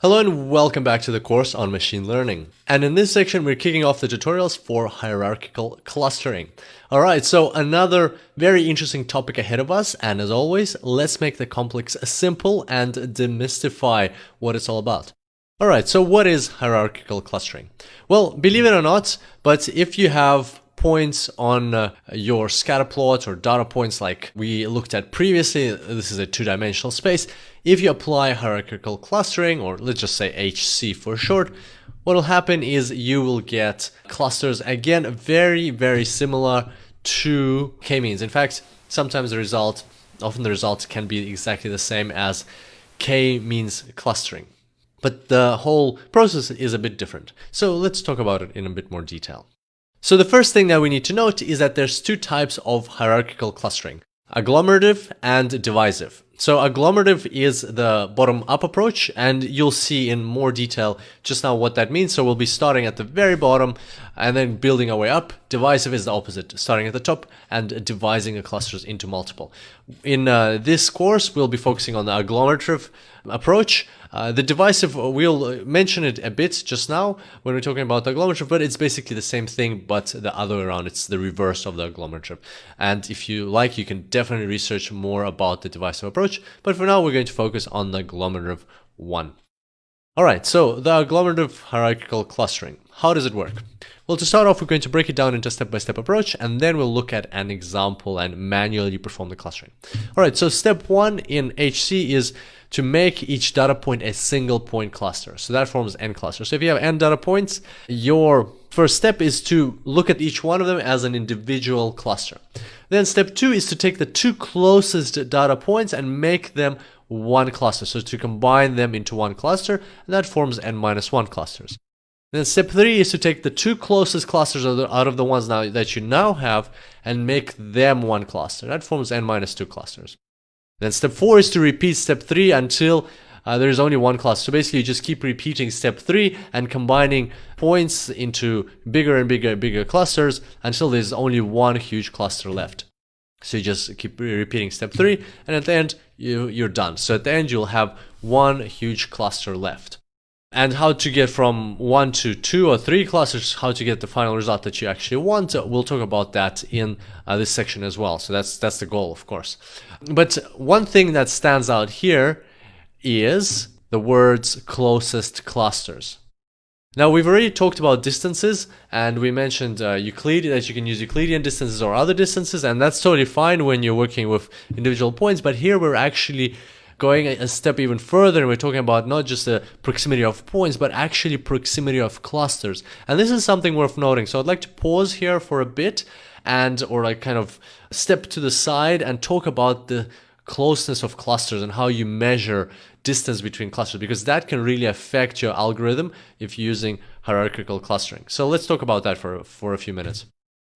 Hello and welcome back to the course on machine learning. And in this section, we're kicking off the tutorials for hierarchical clustering. All right, so another very interesting topic ahead of us. And as always, let's make the complex simple and demystify what it's all about. All right, so what is hierarchical clustering? Well, believe it or not, but if you have points on your scatter plot or data points like we looked at previously, this is a two-dimensional space. If you apply hierarchical clustering, or let's just say HC for short, what will happen is you will get clusters, again, very similar to k-means. In fact, sometimes often the result can be exactly the same as k-means clustering. But the whole process is a bit different. So let's talk about it in a bit more detail. So the first thing that we need to note is that there's two types of hierarchical clustering, agglomerative and divisive. So agglomerative is the bottom-up approach, and you'll see in more detail just now what that means. So we'll be starting at the very bottom and then building our way up. Divisive is the opposite, starting at the top and dividing the clusters into multiple. In this course, we'll be focusing on the agglomerative approach. The divisive, we'll mention it a bit just now when we're talking about the agglomerative, but it's basically the same thing, but the other way around. It's the reverse of the agglomerative. And if you like, you can definitely research more about the divisive approach. But for now, we're going to focus on the agglomerative one. All right, so the agglomerative hierarchical clustering. How does it work? Well, to start off, we're going to break it down into a step-by-step approach, and then we'll look at an example and manually perform the clustering. All right, so step one in HC is to make each data point a single point cluster. So that forms n clusters. So if you have n data points, your first step is to look at each one of them as an individual cluster. Then step two is to take the two closest data points and make them one cluster. So to combine them into one cluster, and that forms n-1 clusters. Then step three is to take the two closest clusters out of the ones now that you now have and make them one cluster. That forms n-2 clusters. Then step four is to repeat step three until there is only one cluster. So basically, you just keep repeating step three and combining points into bigger and bigger clusters until there's only one huge cluster left. So you just keep repeating step three, and at the end, you're done. So at the end, you'll have one huge cluster left. And how to get from 1 to 2 or 3 clusters, how to get the final result that you actually want, we'll talk about that in this section as well. So that's the goal, of course. But one thing that stands out here is the words closest clusters. Now, we've already talked about distances, and we mentioned Euclid, that you can use Euclidean distances or other distances, and that's totally fine when you're working with individual points. But here we're actually going a step even further, and we're talking about not just the proximity of points, but actually proximity of clusters. And this is something worth noting. So I'd like to pause here for a bit or like kind of step to the side and talk about the closeness of clusters and how you measure distance between clusters, because that can really affect your algorithm if you're using hierarchical clustering. So let's talk about that for a few minutes.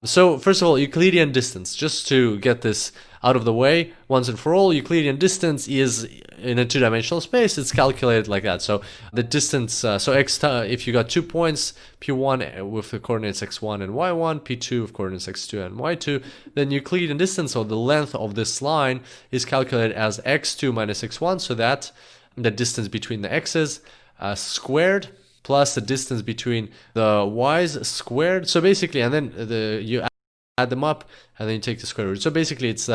So first of all, Euclidean distance, just to get this out of the way once and for all, Euclidean distance is in a two-dimensional space. It's calculated like that. So the distance, so if you got 2 points, P1 with the coordinates x1 and y1, P2 with coordinates x2 and y2, then Euclidean distance, or the length of this line, is calculated as x2 minus x1, so that the distance between the x's squared plus the distance between the y's squared. So basically, and then you add them up, and then you take the square root. So basically, it's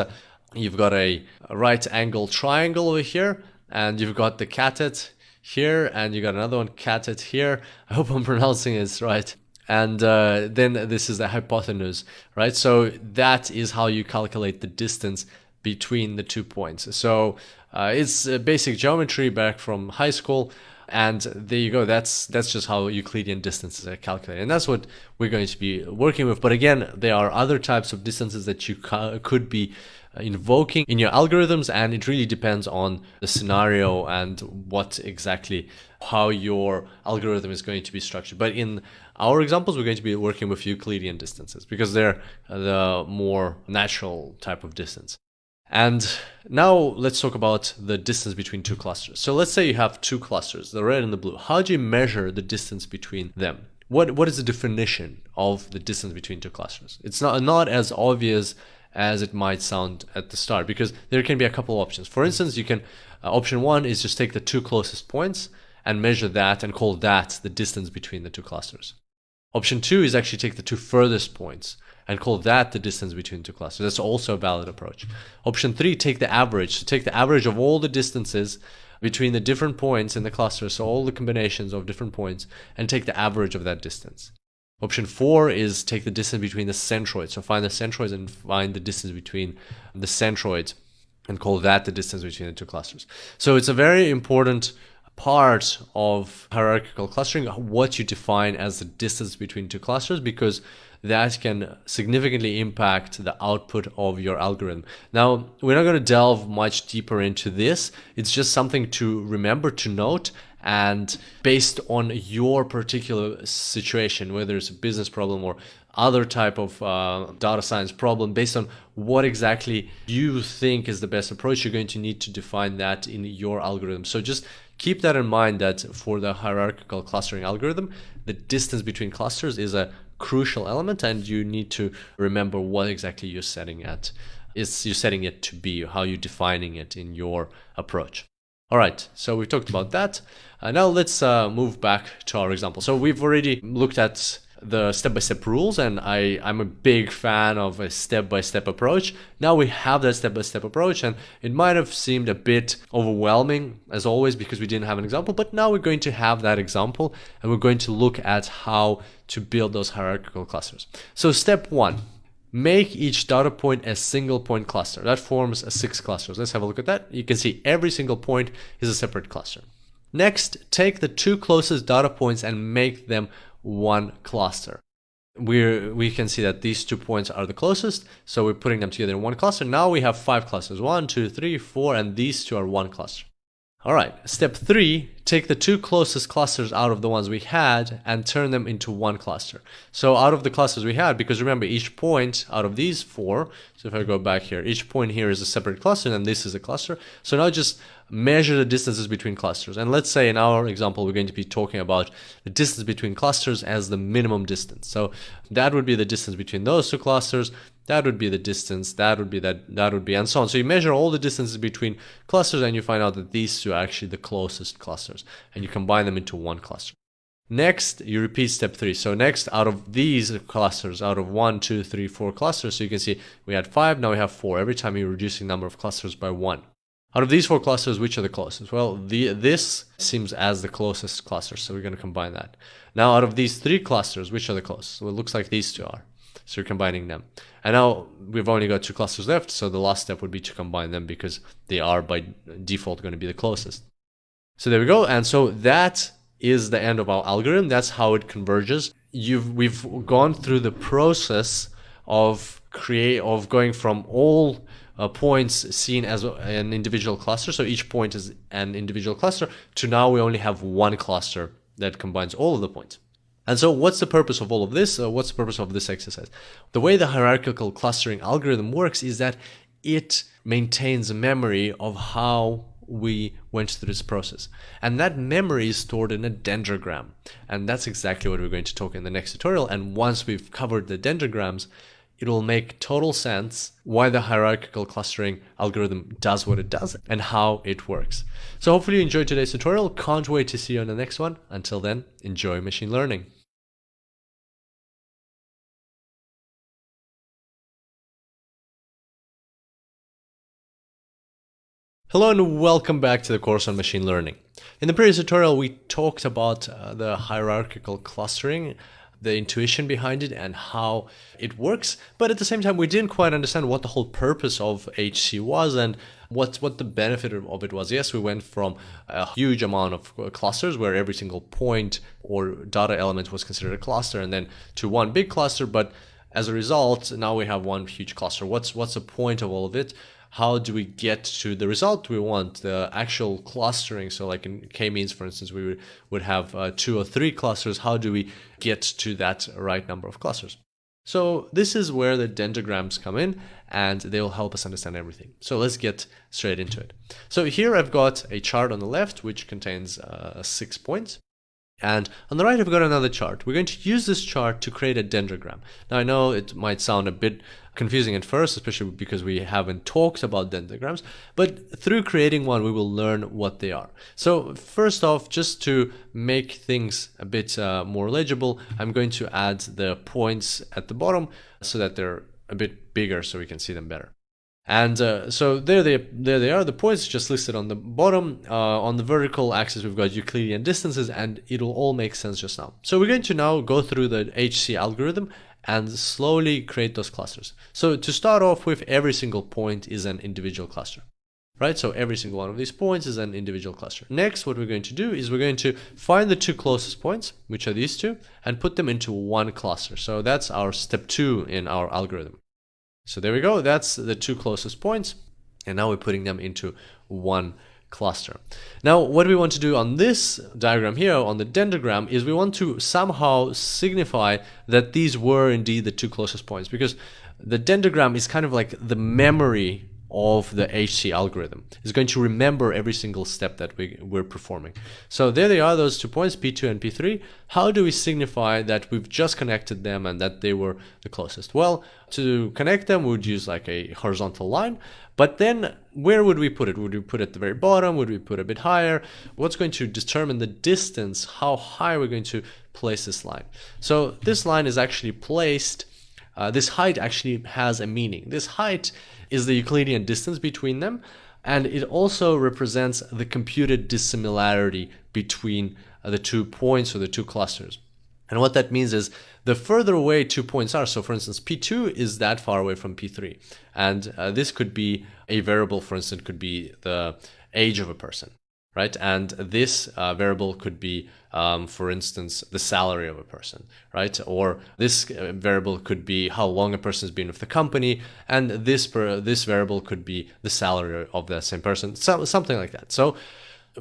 you've got a right angle triangle over here, and you've got the catet here, and you got another one catet here. I hope I'm pronouncing this right. And then this is the hypotenuse, right? So that is how you calculate the distance between the 2 points. So it's basic geometry back from high school. And there you go. That's just how Euclidean distances are calculated, and that's what we're going to be working with. But again, there are other types of distances that you could be invoking in your algorithms, and it really depends on the scenario and how your algorithm is going to be structured. But in our examples, we're going to be working with Euclidean distances because they're the more natural type of distance. And now let's talk about the distance between two clusters. So let's say you have two clusters, the red and the blue. How do you measure the distance between them? What is the definition of the distance between two clusters? It's not as obvious as it might sound at the start, because there can be a couple options. For instance, you can option one is just take the two closest points and measure that and call that the distance between the two clusters. Option 2 is actually take the two furthest points and call that the distance between two clusters. That's also a valid approach. Option 3, take the average. So take the average of all the distances between the different points in the cluster, so all the combinations of different points, and take the average of that distance. Option 4 is take the distance between the centroids. So find the centroids and find the distance between the centroids and call that the distance between the two clusters. So it's a very important part of hierarchical clustering, what you define as the distance between two clusters, because that can significantly impact the output of your algorithm. Now, we're not going to delve much deeper into this. It's just something to remember, to note, and based on your particular situation, whether it's a business problem or other type of data science problem, based on what exactly you think is the best approach, you're going to need to define that in your algorithm. So just keep that in mind, that for the hierarchical clustering algorithm, the distance between clusters is a crucial element, and you need to remember what exactly you're setting it to be, how you're defining it in your approach. All right, so we've talked about that. Now let's move back to our example. So we've already looked at the step-by-step rules, and I'm a big fan of a step-by-step approach. Now we have that step-by-step approach, and it might have seemed a bit overwhelming as always because we didn't have an example, but now we're going to have that example, and we're going to look at how to build those hierarchical clusters. So step 1, make each data point a single point cluster. That forms a 6 clusters. Let's have a look at that. You can see every single point is a separate cluster. Next, take the 2 closest data points and make them one cluster. We can see that these 2 points are the closest, so we're putting them together in one cluster. Now we have 5 clusters, 1, 2, 3, 4, and these 2 are one cluster. All right, step 3, take the 2 closest clusters out of the ones we had and turn them into one cluster. So out of the clusters we had, because remember, each point out of these 4, so if I go back here, each point here is a separate cluster, and this is a cluster. So now just measure the distances between clusters. And let's say in our example, we're going to be talking about the distance between clusters as the minimum distance. So that would be the distance between those 2 clusters. That would be the distance, that would be, and so on. So you measure all the distances between clusters, and you find out that these 2 are actually the closest clusters, and you combine them into one cluster. Next, you repeat step 3. So next, out of these clusters, out of 1, 2, 3, 4 clusters, so you can see we had 5, now we have 4. Every time you're reducing the number of clusters by 1. Out of these 4 clusters, which are the closest? Well, this seems as the closest cluster, so we're going to combine that. Now, out of these 3 clusters, which are the closest? Well, it looks like these 2 are. So you're combining them. And now we've only got 2 clusters left, so the last step would be to combine them because they are by default going to be the closest. So there we go. And so that is the end of our algorithm. That's how it converges. We've gone through the process of going from all points seen as an individual cluster, so each point is an individual cluster, to now we only have one cluster that combines all of the points. And so what's the purpose of all of this? What's the purpose of this exercise? The way the hierarchical clustering algorithm works is that it maintains a memory of how we went through this process. And that memory is stored in a dendrogram. And that's exactly what we're going to talk in the next tutorial. And once we've covered the dendrograms, it will make total sense why the hierarchical clustering algorithm does what it does and how it works. So hopefully you enjoyed today's tutorial. Can't wait to see you on the next one. Until then, enjoy machine learning. Hello and welcome back to the course on machine learning. In the previous tutorial, we talked about the hierarchical clustering, the intuition behind it and how it works, but at the same time we didn't quite understand what the whole purpose of HC was and what the benefit of it was. Yes, we went from a huge amount of clusters where every single point or data element was considered a cluster, and then to one big cluster, but as a result now we have one huge cluster. What's the point of all of it? How do we get to the result we want, the actual clustering? So like in k-means, for instance, we would have 2 or 3 clusters. How do we get to that right number of clusters? So this is where the dendrograms come in, and they will help us understand everything. So let's get straight into it. So here I've got a chart on the left which contains 6 points. And on the right, I've got another chart. We're going to use this chart to create a dendrogram. Now, I know it might sound a bit confusing at first, especially because we haven't talked about dendrograms, but through creating one, we will learn what they are. So first off, just to make things a bit more legible, I'm going to add the points at the bottom so that they're a bit bigger so we can see them better. And so there they are, the points just listed on the bottom. On the vertical axis, we've got Euclidean distances, and it'll all make sense just now. So we're going to now go through the HC algorithm and slowly create those clusters. So to start off with, every single point is an individual cluster, right? So every single one of these points is an individual cluster. Next, what we're going to do is we're going to find the two closest points, which are these two, and put them into one cluster. So that's our step 2 in our algorithm. So there we go, that's the two closest points, and now we're putting them into one cluster. Now, what we want to do on this diagram here, on the dendrogram, is we want to somehow signify that these were indeed the two closest points, because the dendrogram is kind of like the memory of the HC algorithm. It's going to remember every single step that we're performing. So there they are, those 2 points, P2 and P3. How do we signify that we've just connected them and that they were the closest? Well, to connect them, we would use like a horizontal line, but then where would we put it? Would we put it at the very bottom? Would we put it a bit higher? What's going to determine the distance, how high we're going to place this line? So this line is actually placed, this height actually has a meaning. This height is the Euclidean distance between them, and it also represents the computed dissimilarity between the 2 points or the 2 clusters. And what that means is the further away 2 points are, so for instance P2 is that far away from P3, and this could be a variable, for instance, could be the age of a person, right? And this variable could be, for instance, the salary of a person, right? Or this variable could be how long a person has been with the company, and this variable could be the salary of the same person, something like that. So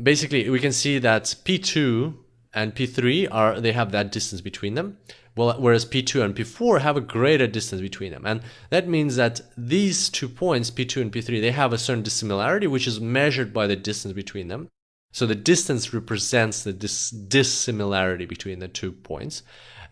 basically, we can see that P2 and P3 they have that distance between them, whereas P2 and P4 have a greater distance between them. And that means that these 2 points, P2 and P3, they have a certain dissimilarity, which is measured by the distance between them. So the distance represents the dissimilarity between the 2 points.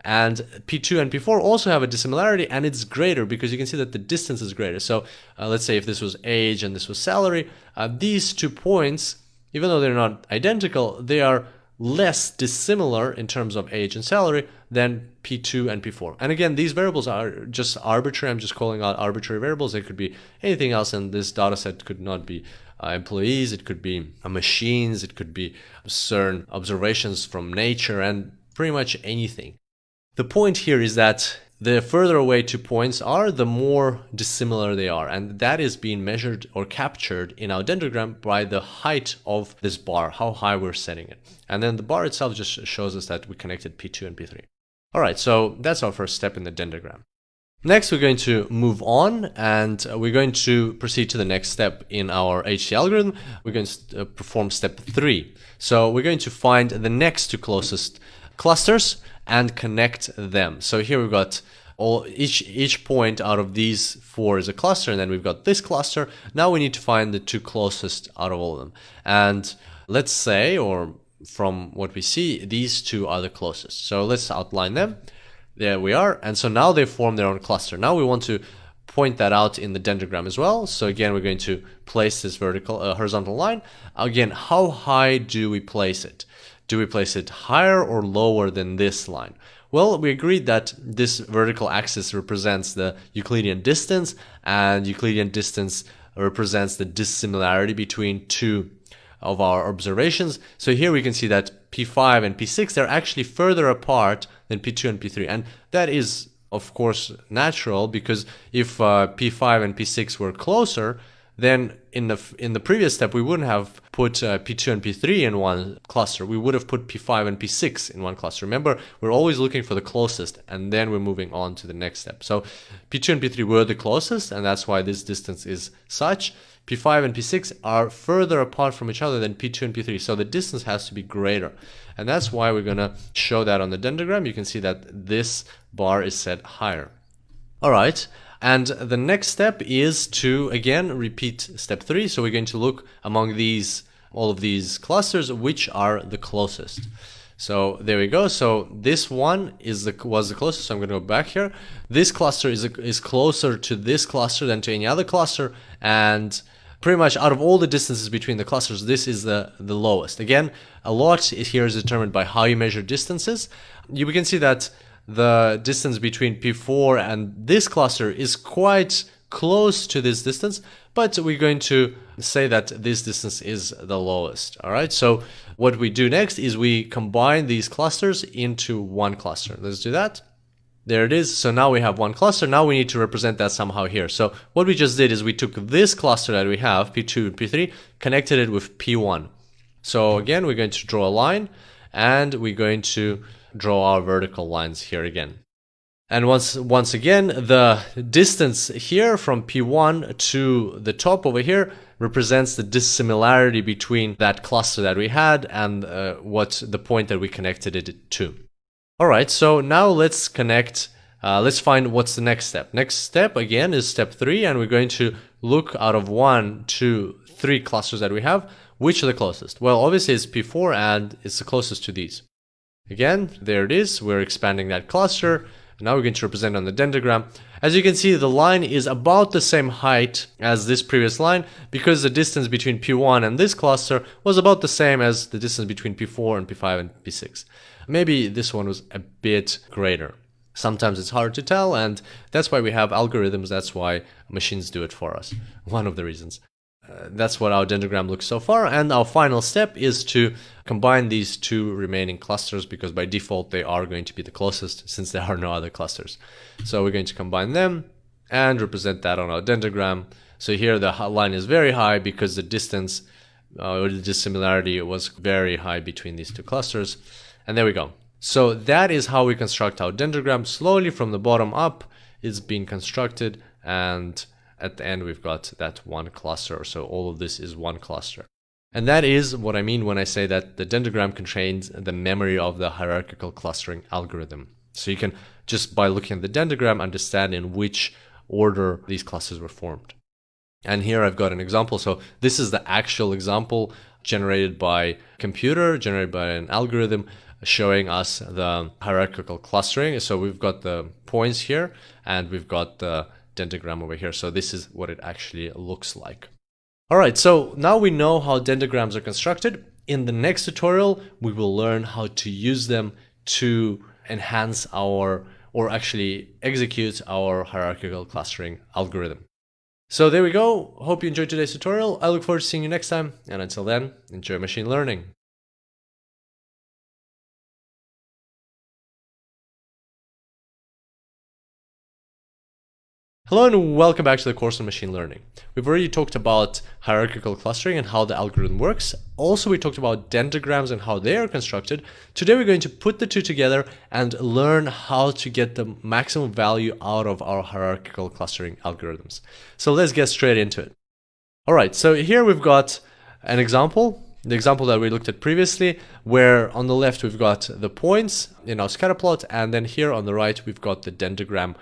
And P2 and P4 also have a dissimilarity, and it's greater because you can see that the distance is greater. So let's say if this was age and this was salary, these 2 points, even though they're not identical, they are less dissimilar in terms of age and salary than P2 and P4. And again, these variables are just arbitrary. I'm just calling out arbitrary variables. They could be anything else, and this data set could not be employees, it could be machines, it could be certain observations from nature, and pretty much anything. The point here is that the further away 2 points are, the more dissimilar they are, and that is being measured or captured in our dendrogram by the height of this bar, how high we're setting it. And then the bar itself just shows us that we connected P2 and P3. Alright, so that's our first step in the dendrogram. Next, we're going to move on, and we're going to proceed to the next step in our HC algorithm. We're going to perform step 3. So we're going to find the next 2 closest clusters and connect them. So here we've got each point out of these 4 is a cluster, and then we've got this cluster. Now we need to find the 2 closest out of all of them. And let's say, or from what we see, these 2 are the closest. So let's outline them. There we are, and so now they form their own cluster. Now we want to point that out in the dendrogram as well. So again, we're going to place this horizontal line. Again, how high do we place it? Do we place it higher or lower than this line? Well, we agreed that this vertical axis represents the Euclidean distance, and Euclidean distance represents the dissimilarity between 2 of our observations. So here we can see that P5 and P6, they're actually further apart than P2 and P3. And that is, of course, natural, because if P5 and P6 were closer, then in the previous step, we wouldn't have put P2 and P3 in one cluster. We would have put P5 and P6 in one cluster. Remember, we're always looking for the closest, and then we're moving on to the next step. So P2 and P3 were the closest, and that's why this distance is such. P5 and P6 are further apart from each other than P2 and P3, so the distance has to be greater. And that's why we're going to show that on the dendrogram. You can see that this bar is set higher. All right, and the next step is to, again, repeat step 3. So we're going to look among all of these clusters, which are the closest. So there we go. So this one was the closest. So I'm going to go back here. This cluster is closer to this cluster than to any other cluster, and pretty much out of all the distances between the clusters, this is the lowest. Again, a lot here is determined by how you measure distances. You can see that the distance between P4 and this cluster is quite close to this distance, but we're going to say that this distance is the lowest. All right, so what we do next is we combine these clusters into one cluster. Let's do that. There it is. So now we have one cluster. Now we need to represent that somehow here. So what we just did is we took this cluster that we have, P2 and P3, connected it with P1. So again, we're going to draw a line, and we're going to draw our vertical lines here again. And once again, the distance here from P1 to the top over here represents the dissimilarity between that cluster that we had and what the point that we connected it to. All right, so now let's connect, let's find what's the next step. Next step again is step 3, and we're going to look out of 1, 2, 3 clusters that we have, which are the closest? Well, obviously it's P4 and it's the closest to these. Again, there it is. We're expanding that cluster. Now we're going to represent on the dendrogram. As you can see, the line is about the same height as this previous line because the distance between P1 and this cluster was about the same as the distance between P4 and P5 and P6. Maybe this one was a bit greater. Sometimes it's hard to tell, and that's why we have algorithms. That's why machines do it for us. One of the reasons. That's what our dendrogram looks so far, and our final step is to combine these two remaining clusters because by default they are going to be the closest since there are no other clusters. So we're going to combine them and represent that on our dendrogram. So here the line is very high because the distance or the dissimilarity was very high between these two clusters. And there we go. So that is how we construct our dendrogram. Slowly from the bottom up, it's being constructed, and at the end we've got that one cluster. So all of this is one cluster. And that is what I mean when I say that the dendrogram contains the memory of the hierarchical clustering algorithm. So you can just by looking at the dendrogram understand in which order these clusters were formed. And here I've got an example. So this is the actual example generated by computer, generated by an algorithm showing us the hierarchical clustering. So we've got the points here and we've got the dendrogram over here. So this is what it actually looks like. All right, so now we know how dendrograms are constructed. In the next tutorial, we will learn how to use them to enhance our, or actually execute our hierarchical clustering algorithm. So there we go. Hope you enjoyed today's tutorial. I look forward to seeing you next time. And until then, enjoy machine learning. Hello and welcome back to the course on machine learning. We've already talked about hierarchical clustering and how the algorithm works. Also, we talked about dendrograms and how they are constructed. Today, we're going to put the two together and learn how to get the maximum value out of our hierarchical clustering algorithms. So let's get straight into it. All right, so here we've got an example. The example that we looked at previously, where on the left we've got the points in our scatter plot, and then here on the right we've got the dendrogram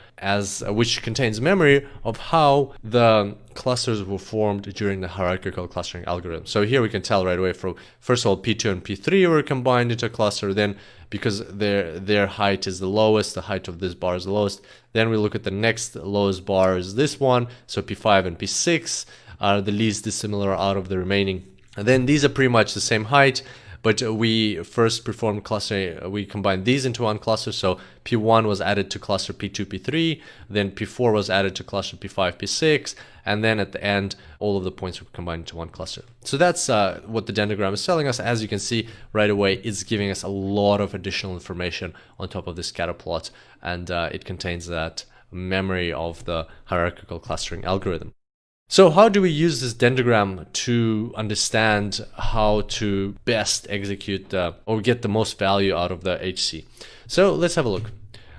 which contains memory of how the clusters were formed during the hierarchical clustering algorithm. So here we can tell right away from first of all P2 and P3 were combined into a cluster, then because their height is the lowest, the height of this bar is the lowest, then we look at the next lowest bar is this one, so P5 and P6 are the least dissimilar out of the remaining. And then these are pretty much the same height, but we first performed clustering. We combined these into one cluster. So P1 was added to cluster P2, P3, then P4 was added to cluster P5, P6, and then at the end, all of the points were combined into one cluster. So that's what the dendrogram is telling us. As you can see right away, it's giving us a lot of additional information on top of the scatter plot, and it contains that memory of the hierarchical clustering algorithm. So how do we use this dendrogram to understand how to best execute or get the most value out of the HC? So let's have a look.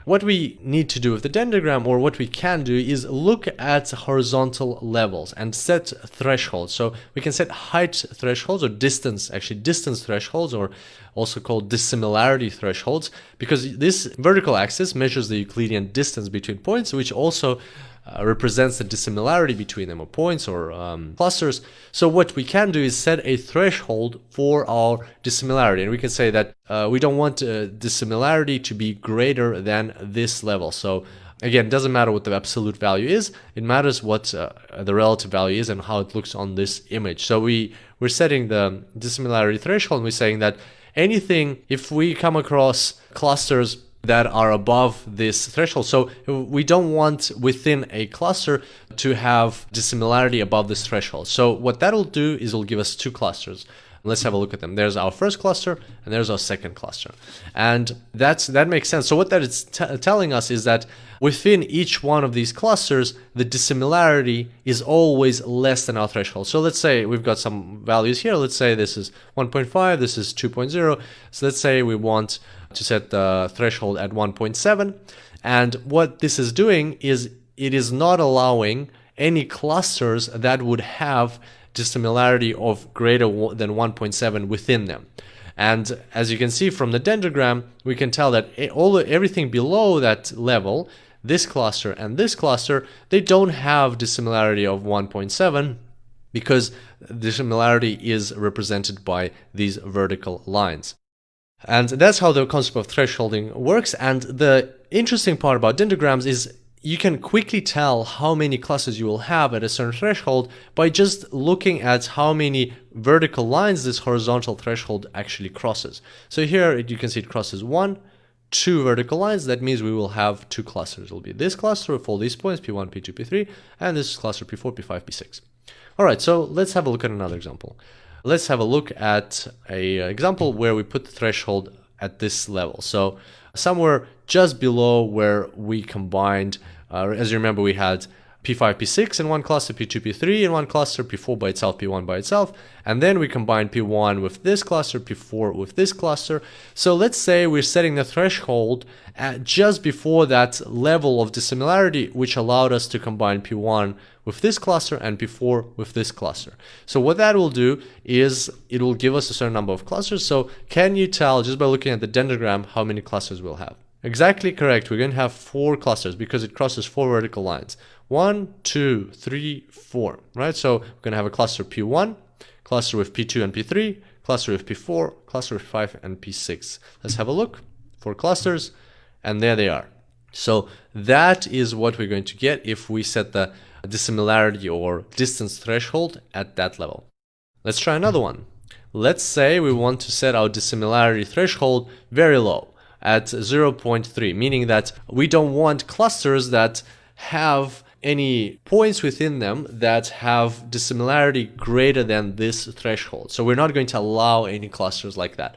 What we need to do with the dendrogram, or what we can do, is look at horizontal levels and set thresholds. So we can set height thresholds or distance thresholds, or also called dissimilarity thresholds, because this vertical axis measures the Euclidean distance between points, which also represents the dissimilarity between them, or points, or clusters. So what we can do is set a threshold for our dissimilarity, and we can say that we don't want dissimilarity to be greater than this level. So again, it doesn't matter what the absolute value is, it matters what the relative value is and how it looks on this image. So we're setting the dissimilarity threshold, and we're saying that anything, if we come across clusters that are above this threshold, so we don't want within a cluster to have dissimilarity above this threshold. So what that'll do is it'll give us two clusters. Let's have a look at them. There's our first cluster and there's our second cluster, and that makes sense. So what that is telling us is that within each one of these clusters, the dissimilarity is always less than our threshold. So let's say we've got some values here. Let's say this is 1.5, this is 2.0. So let's say we want to set the threshold at 1.7, and what this is doing is it is not allowing any clusters that would have dissimilarity of greater than 1.7 within them. And as you can see from the dendrogram, we can tell that everything below that level, this cluster and this cluster, they don't have dissimilarity of 1.7 because dissimilarity is represented by these vertical lines. And that's how the concept of thresholding works. And the interesting part about dendrograms is you can quickly tell how many clusters you will have at a certain threshold by just looking at how many vertical lines this horizontal threshold actually crosses. So here you can see it crosses 2 vertical lines. That means we will have 2 clusters. It will be this cluster with all these points, P1, P2, P3, and this cluster P4, P5, P6. All right, so let's have a look at another example. Let's have a look at an example where we put the threshold at this level. So somewhere just below where we combined, as you remember, we had P5, P6 in one cluster, P2, P3 in one cluster, P4 by itself, P1 by itself, and then we combined P1 with this cluster, P4 with this cluster. So let's say we're setting the threshold at just before that level of dissimilarity, which allowed us to combine P1 with this cluster and P4 with this cluster. So what that will do is it will give us a certain number of clusters. So can you tell just by looking at the dendrogram how many clusters we'll have? Exactly correct. We're going to have 4 clusters because it crosses 4 vertical lines. 1, 2, 3, 4, right? So we're going to have a cluster P1, cluster with P2 and P3, cluster with P4, cluster with P5 and P6. Let's have a look. 4 clusters, and there they are. So that is what we're going to get if we set the dissimilarity or distance threshold at that level. Let's try another one. Let's say we want to set our dissimilarity threshold very low at 0.3, meaning that we don't want clusters that have any points within them that have dissimilarity greater than this threshold. So we're not going to allow any clusters like that.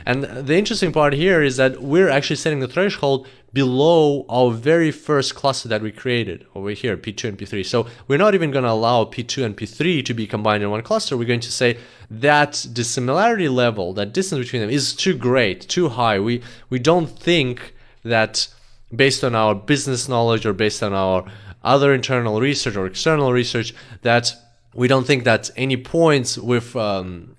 And the interesting part here is that we're actually setting the threshold below our very first cluster that we created over here, P2 and P3. So we're not even going to allow P2 and P3 to be combined in one cluster. We're going to say that dissimilarity level, that distance between them is too great, too high. We don't think that based on our business knowledge or based on our other internal research or external research, that we don't think that any points with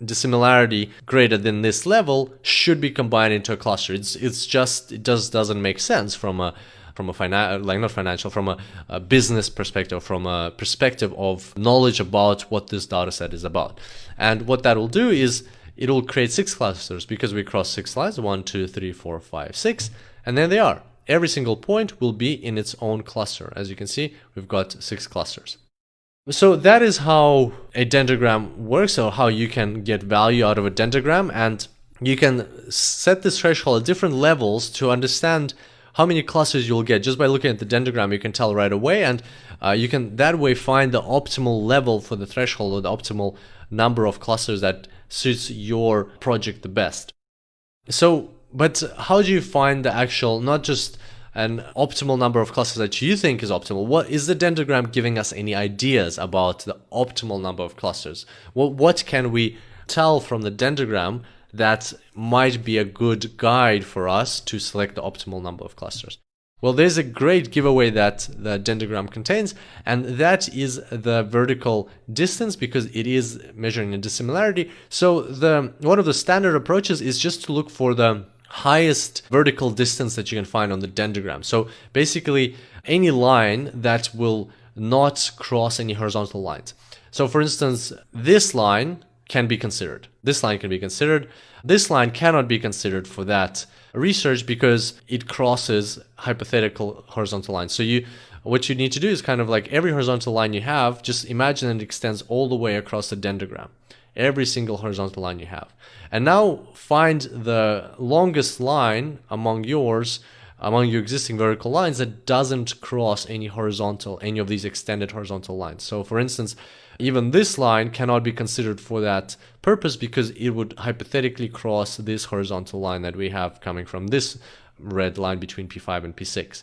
dissimilarity greater than this level should be combined into a cluster. It just doesn't make sense from a business perspective, from a perspective of knowledge about what this data set is about. And what that will do is it will create 6 clusters because we cross 6 lines, 1, 2, 3, 4, 5, 6, and there they are. Every single point will be in its own cluster. As you can see, we've got 6 clusters. So that is how a dendrogram works, or how you can get value out of a dendrogram, and you can set this threshold at different levels to understand how many clusters you'll get. Just by looking at the dendrogram, you can tell right away, and you can that way find the optimal level for the threshold, or the optimal number of clusters that suits your project the best. So, but how do you find the actual, not just an optimal number of clusters that you think is optimal? What is the dendrogram giving us any ideas about the optimal number of clusters? What can we tell from the dendrogram that might be a good guide for us to select the optimal number of clusters? Well, there's a great giveaway that the dendrogram contains, and that is the vertical distance, because it is measuring a dissimilarity. So one of the standard approaches is just to look for the highest vertical distance that you can find on the dendrogram. So basically any line that will not cross any horizontal lines. So for instance, this line can be considered. This line can be considered. This line cannot be considered for that research because it crosses hypothetical horizontal lines. So what you need to do is kind of like every horizontal line you have, just imagine it extends all the way across the dendrogram. Every single horizontal line you have. And now find the longest line among your existing vertical lines that doesn't cross any of these extended horizontal lines. So for instance, even this line cannot be considered for that purpose because it would hypothetically cross this horizontal line that we have coming from this red line between P5 and P6.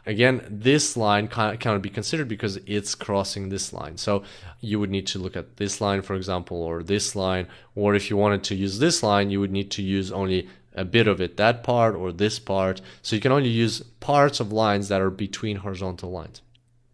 Again, this line cannot be considered because it's crossing this line. So you would need to look at this line, for example, or this line, or if you wanted to use this line, you would need to use only a bit of it, that part or this part. So you can only use parts of lines that are between horizontal lines.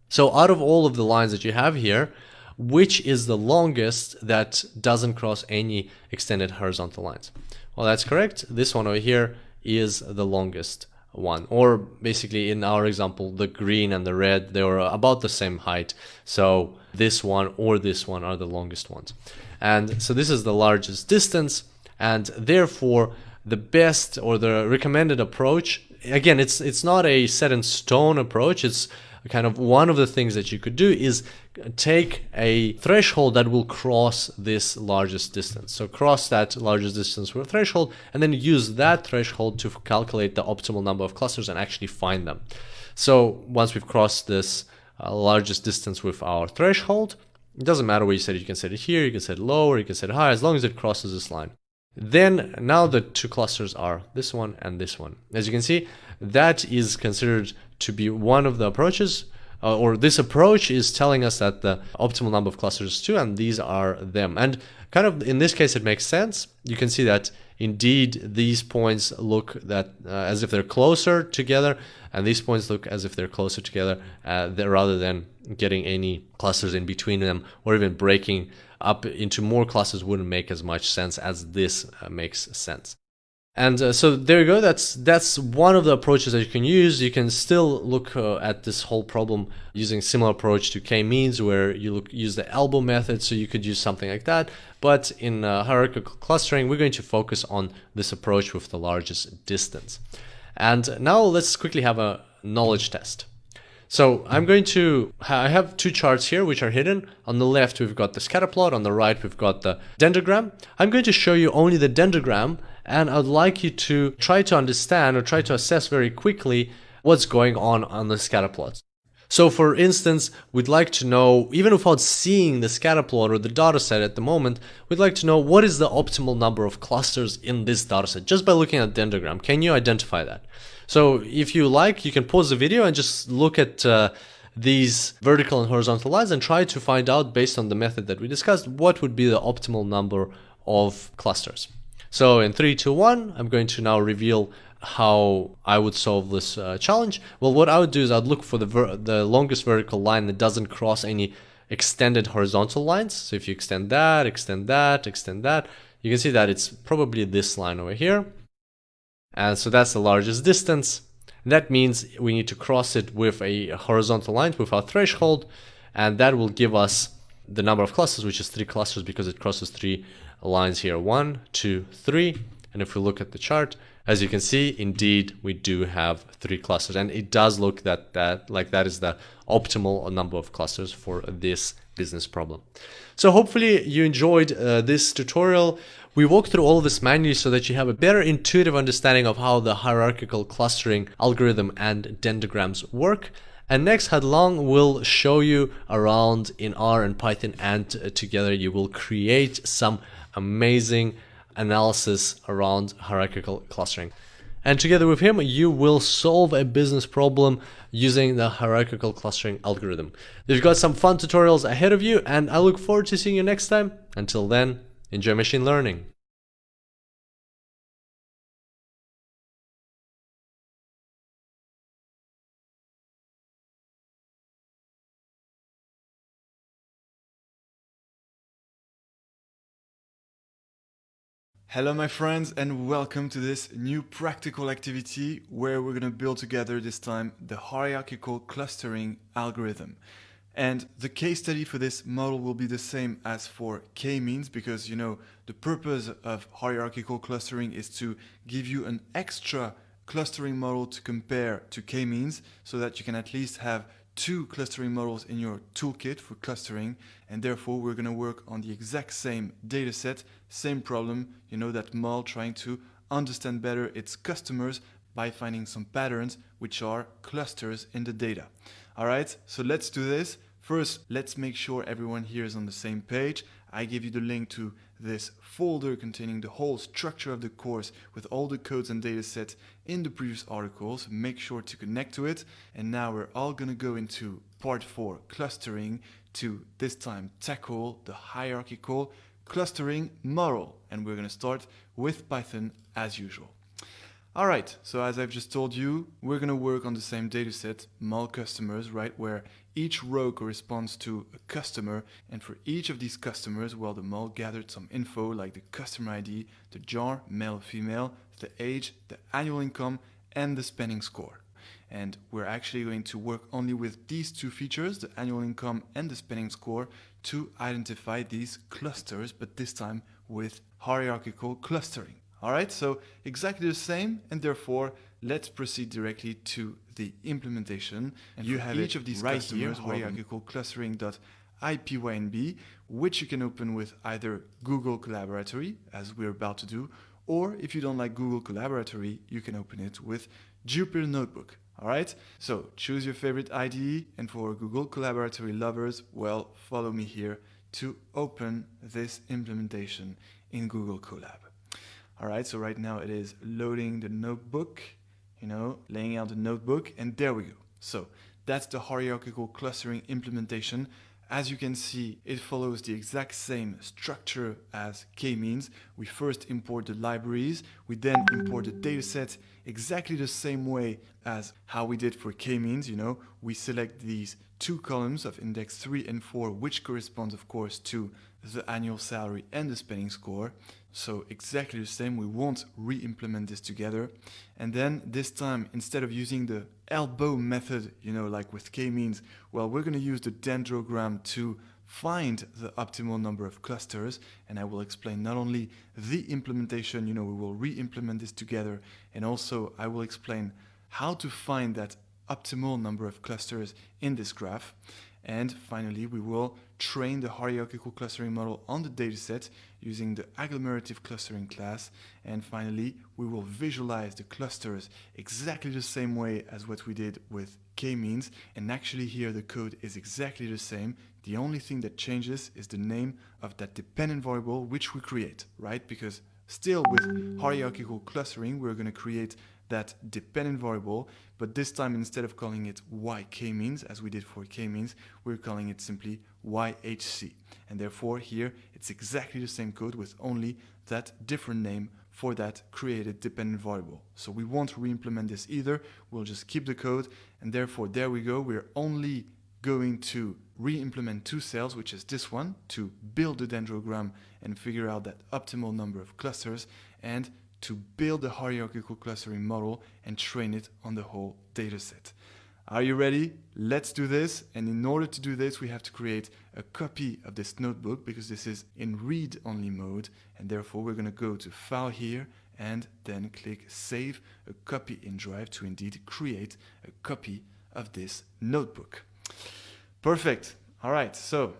So out of all of the lines that you have here, which is the longest that doesn't cross any extended horizontal lines? Well, that's correct. This one over here is the longest one, or basically in our example, the green and the red, they were about the same height. So this one or this one are the longest ones. And so this is the largest distance, and therefore the best or the recommended approach, again, it's not a set in stone approach. It's kind of one of the things that you could do is take a threshold that will cross this largest distance. So cross that largest distance with a threshold and then use that threshold to calculate the optimal number of clusters and actually find them. So once we've crossed this largest distance with our threshold, it doesn't matter where you set it. You can set it here, you can set it lower, you can set it high, as long as it crosses this line. Then now the two clusters are this one and this one. As you can see, that is considered to be one of the approaches, or this approach is telling us that the optimal number of clusters is 2, and these are them. And kind of in this case, it makes sense. You can see that indeed these points look as if they're closer together, and these points look as if they're closer together rather than getting any clusters in between them, or even breaking up into more clusters wouldn't make as much sense as this makes sense. And so there you go. That's one of the approaches that you can use. You can still look at this whole problem using similar approach to k-means, where you use the elbow method. So you could use something like that. But in hierarchical clustering, we're going to focus on this approach with the largest distance. And now let's quickly have a knowledge test. So I have two charts here which are hidden. On the left we've got the scatter plot, on the right we've got the dendrogram. I'm going to show you only the dendrogram, and I'd like you to try to understand or try to assess very quickly what's going on the scatter plots. So for instance, we'd like to know, even without seeing the scatter plot or the dataset at the moment, we'd like to know what is the optimal number of clusters in this dataset just by looking at the dendrogram. Can you identify that? So if you like, you can pause the video and just look at these vertical and horizontal lines and try to find out, based on the method that we discussed, what would be the optimal number of clusters. So in 3, 2, 1, I'm going to now reveal how I would solve this challenge. Well, what I would do is I'd look for the longest vertical line that doesn't cross any extended horizontal lines. So if you extend that, extend that, extend that, you can see that it's probably this line over here. And so that's the largest distance. That means we need to cross it with a horizontal line with our threshold, and that will give us the number of clusters, which is 3 clusters because it crosses 3 lines here. 1, 2, 3. And if we look at the chart, as you can see, indeed we do have 3 clusters, and it does look like that is the optimal number of clusters for this business problem. So hopefully you enjoyed this tutorial. We walked through all of this manually so that you have a better intuitive understanding of how the hierarchical clustering algorithm and dendrograms work. And next, Hadlong will show you around in R and Python, and together you will create some amazing analysis around hierarchical clustering. And together with him, you will solve a business problem using the hierarchical clustering algorithm. You've got some fun tutorials ahead of you, and I look forward to seeing you next time. Until then, enjoy machine learning. Hello my friends and welcome to this new practical activity where we're going to build together this time the hierarchical clustering algorithm. And the case study for this model will be the same as for k-means because the purpose of hierarchical clustering is to give you an extra clustering model to compare to k-means so that you can at least have two clustering models in your toolkit for clustering, and therefore we're going to work on the exact same data set, same problem, that model trying to understand better its customers by finding some patterns which are clusters in the data. Alright, so let's do this. First, let's make sure everyone here is on the same page. I give you the link to this folder containing the whole structure of the course with all the codes and datasets in the previous articles. Make sure to connect to it. And now we're all going to go into part 4, clustering, to this time tackle the hierarchical clustering model. And we're going to start with Python as usual. Alright, so as I've just told you, we're going to work on the same dataset, mul customers, right, where each row corresponds to a customer, and for each of these customers, well, the mul gathered some info like the customer ID, the jar, male or female, the age, the annual income, and the spending score. And we're actually going to work only with these two features, the annual income and the spending score, to identify these clusters, but this time with hierarchical clustering. Alright, so exactly the same, and therefore let's proceed directly to the implementation. And you have each of these right customers, hierarchical clustering.ipynb, which you can open with either Google Collaboratory, as we're about to do, or if you don't like Google Collaboratory, you can open it with Jupyter Notebook. Alright, so choose your favorite IDE, and for Google Collaboratory lovers, well, follow me here to open this implementation in Google Colab. Alright, so right now it is loading the notebook, laying out the notebook, and there we go. So that's the hierarchical clustering implementation. As you can see, it follows the exact same structure as k-means. We first import the libraries, we then import the dataset exactly the same way as how we did for k-means. We select these two columns of index 3 and 4, which corresponds of course to the annual salary and the spending score. So exactly the same, we won't re-implement this together. And then this time, instead of using the elbow method, like with k-means, well, we're going to use the dendrogram to find the optimal number of clusters. And I will explain not only the implementation, we will re-implement this together, and also I will explain how to find that optimal number of clusters in this graph. And finally, we will train the hierarchical clustering model on the dataset using the agglomerative clustering class. And finally, we will visualize the clusters exactly the same way as what we did with k-means. And actually here the code is exactly the same. The only thing that changes is the name of that dependent variable which we create, right? Because still with hierarchical clustering, we're going to create that dependent variable, but this time instead of calling it yk-means as we did for k-means, we're calling it simply yhc. And therefore here it's exactly the same code with only that different name for that created dependent variable. So we won't re-implement this either, we'll just keep the code, and therefore there we go, we're only going to re-implement two cells, which is this one, to build the dendrogram and figure out that optimal number of clusters, and to build the hierarchical clustering model and train it on the whole dataset. Are you ready? Let's do this. And in order to do this, we have to create a copy of this notebook because this is in read-only mode. And therefore, we're going to go to File here and then click Save a Copy in Drive to indeed create a copy of this notebook. Perfect. All right. So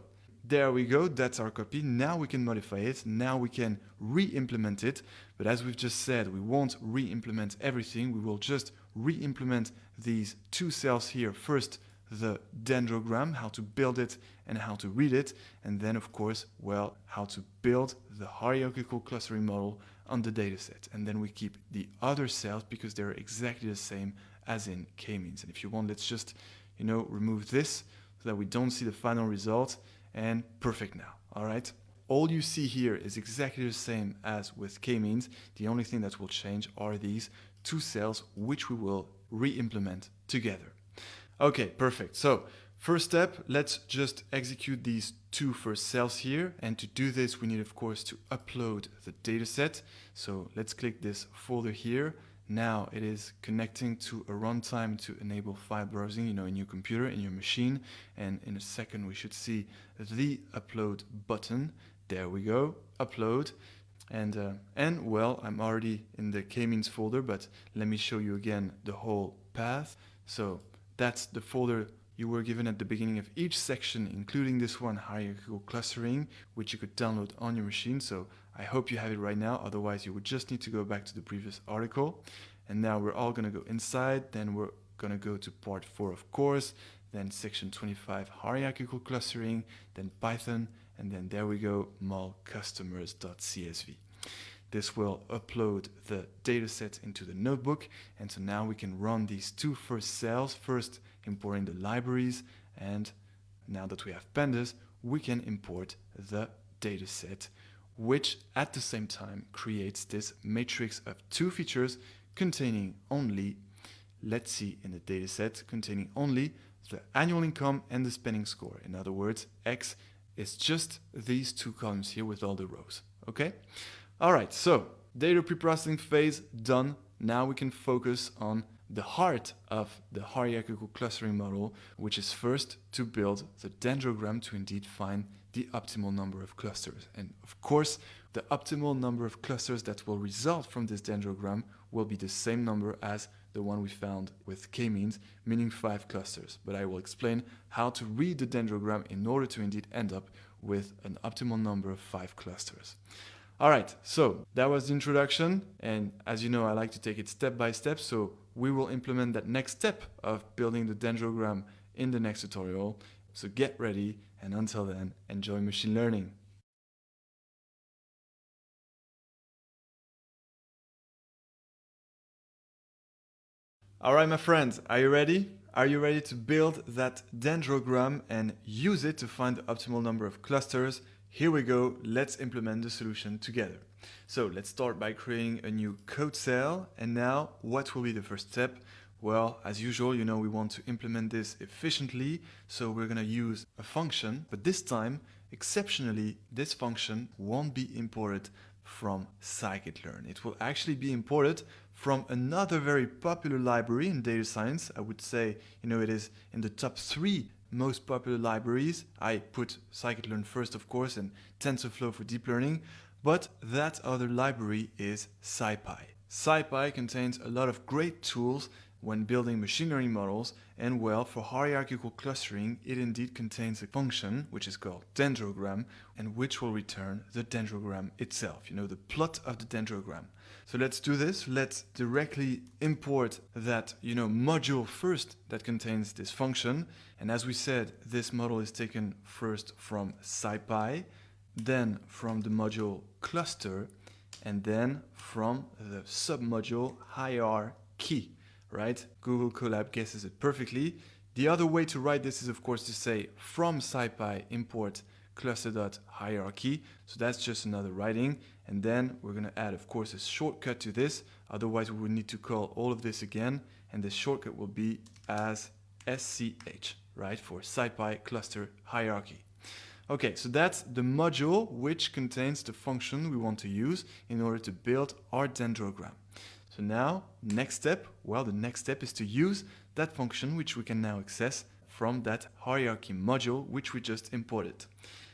there we go, that's our copy. Now we can modify it, now we can re-implement it, but as we've just said, we won't re-implement everything, we will just re-implement these two cells here. First, the dendrogram, how to build it and how to read it, and then of course, well, how to build the hierarchical clustering model on the dataset. And then we keep the other cells because they're exactly the same as in k-means. And if you want, let's just, remove this so that we don't see the final result. And perfect now, all right? All you see here is exactly the same as with k-means. The only thing that will change are these two cells, which we will re-implement together. Okay, perfect. So First step, let's just execute these two first cells here. And to do this, we need, of course, to upload the dataset. So let's click this folder here. Now it is connecting to a runtime to enable file browsing, in your computer, in your machine. And in a second, we should see the upload button. There we go, upload. And well, I'm already in the k-means folder, but let me show you again the whole path. So that's the folder you were given at the beginning of each section, including this one, hierarchical clustering, which you could download on your machine. So I hope you have it right now. Otherwise, you would just need to go back to the previous article. And now we're all going to go inside. Then we're going to go to part 4, of course. Then section 25, hierarchical clustering. Then Python. And then there we go, molcustomers.csv. This will upload the dataset into the notebook. And so now we can run these two first cells, first importing the libraries. And now that we have pandas, we can import the dataset, which at the same time creates this matrix of two features containing only, let's see in the dataset, containing only the annual income and the spending score. In other words, X is just these two columns here with all the rows. Okay? All right, so data preprocessing phase done. Now we can focus on the heart of the hierarchical clustering model, which is first to build the dendrogram to indeed find the optimal number of clusters. And of course, the optimal number of clusters that will result from this dendrogram will be the same number as the one we found with k-means, meaning 5 clusters. But I will explain how to read the dendrogram in order to indeed end up with an optimal number of 5 clusters. All right, so that was the introduction. And as you know, I like to take it step by step. So we will implement that next step of building the dendrogram in the next tutorial. So get ready, and until then, enjoy machine learning. All right, my friends, are you ready? Are you ready to build that dendrogram and use it to find the optimal number of clusters? Here we go, let's implement the solution together. So let's start by creating a new code cell. And now, what will be the first step? Well, as usual, we want to implement this efficiently. So we're going to use a function, but this time, exceptionally, this function won't be imported from scikit-learn. It will actually be imported from another very popular library in data science. I would say, it is in the top 3 most popular libraries. I put scikit-learn first, of course, and TensorFlow for deep learning, but that other library is SciPy. SciPy contains a lot of great tools when building machine learning models, and well, for hierarchical clustering, it indeed contains a function which is called dendrogram, and which will return the dendrogram itself, the plot of the dendrogram. So let's do this. Let's directly import that, module first that contains this function. And as we said, this model is taken first from SciPy, then from the module cluster, and then from the submodule hierarchy. Right? Google Colab guesses it perfectly. The other way to write this is, of course, to say from SciPy import cluster.hierarchy. So that's just another writing. And then we're going to add, of course, a shortcut to this. Otherwise, we would need to call all of this again. And the shortcut will be as SCH, right? For SciPy cluster hierarchy. Okay, so that's the module which contains the function we want to use in order to build our dendrogram. So now, next step, well, the next step is to use that function which we can now access from that hierarchy module which we just imported.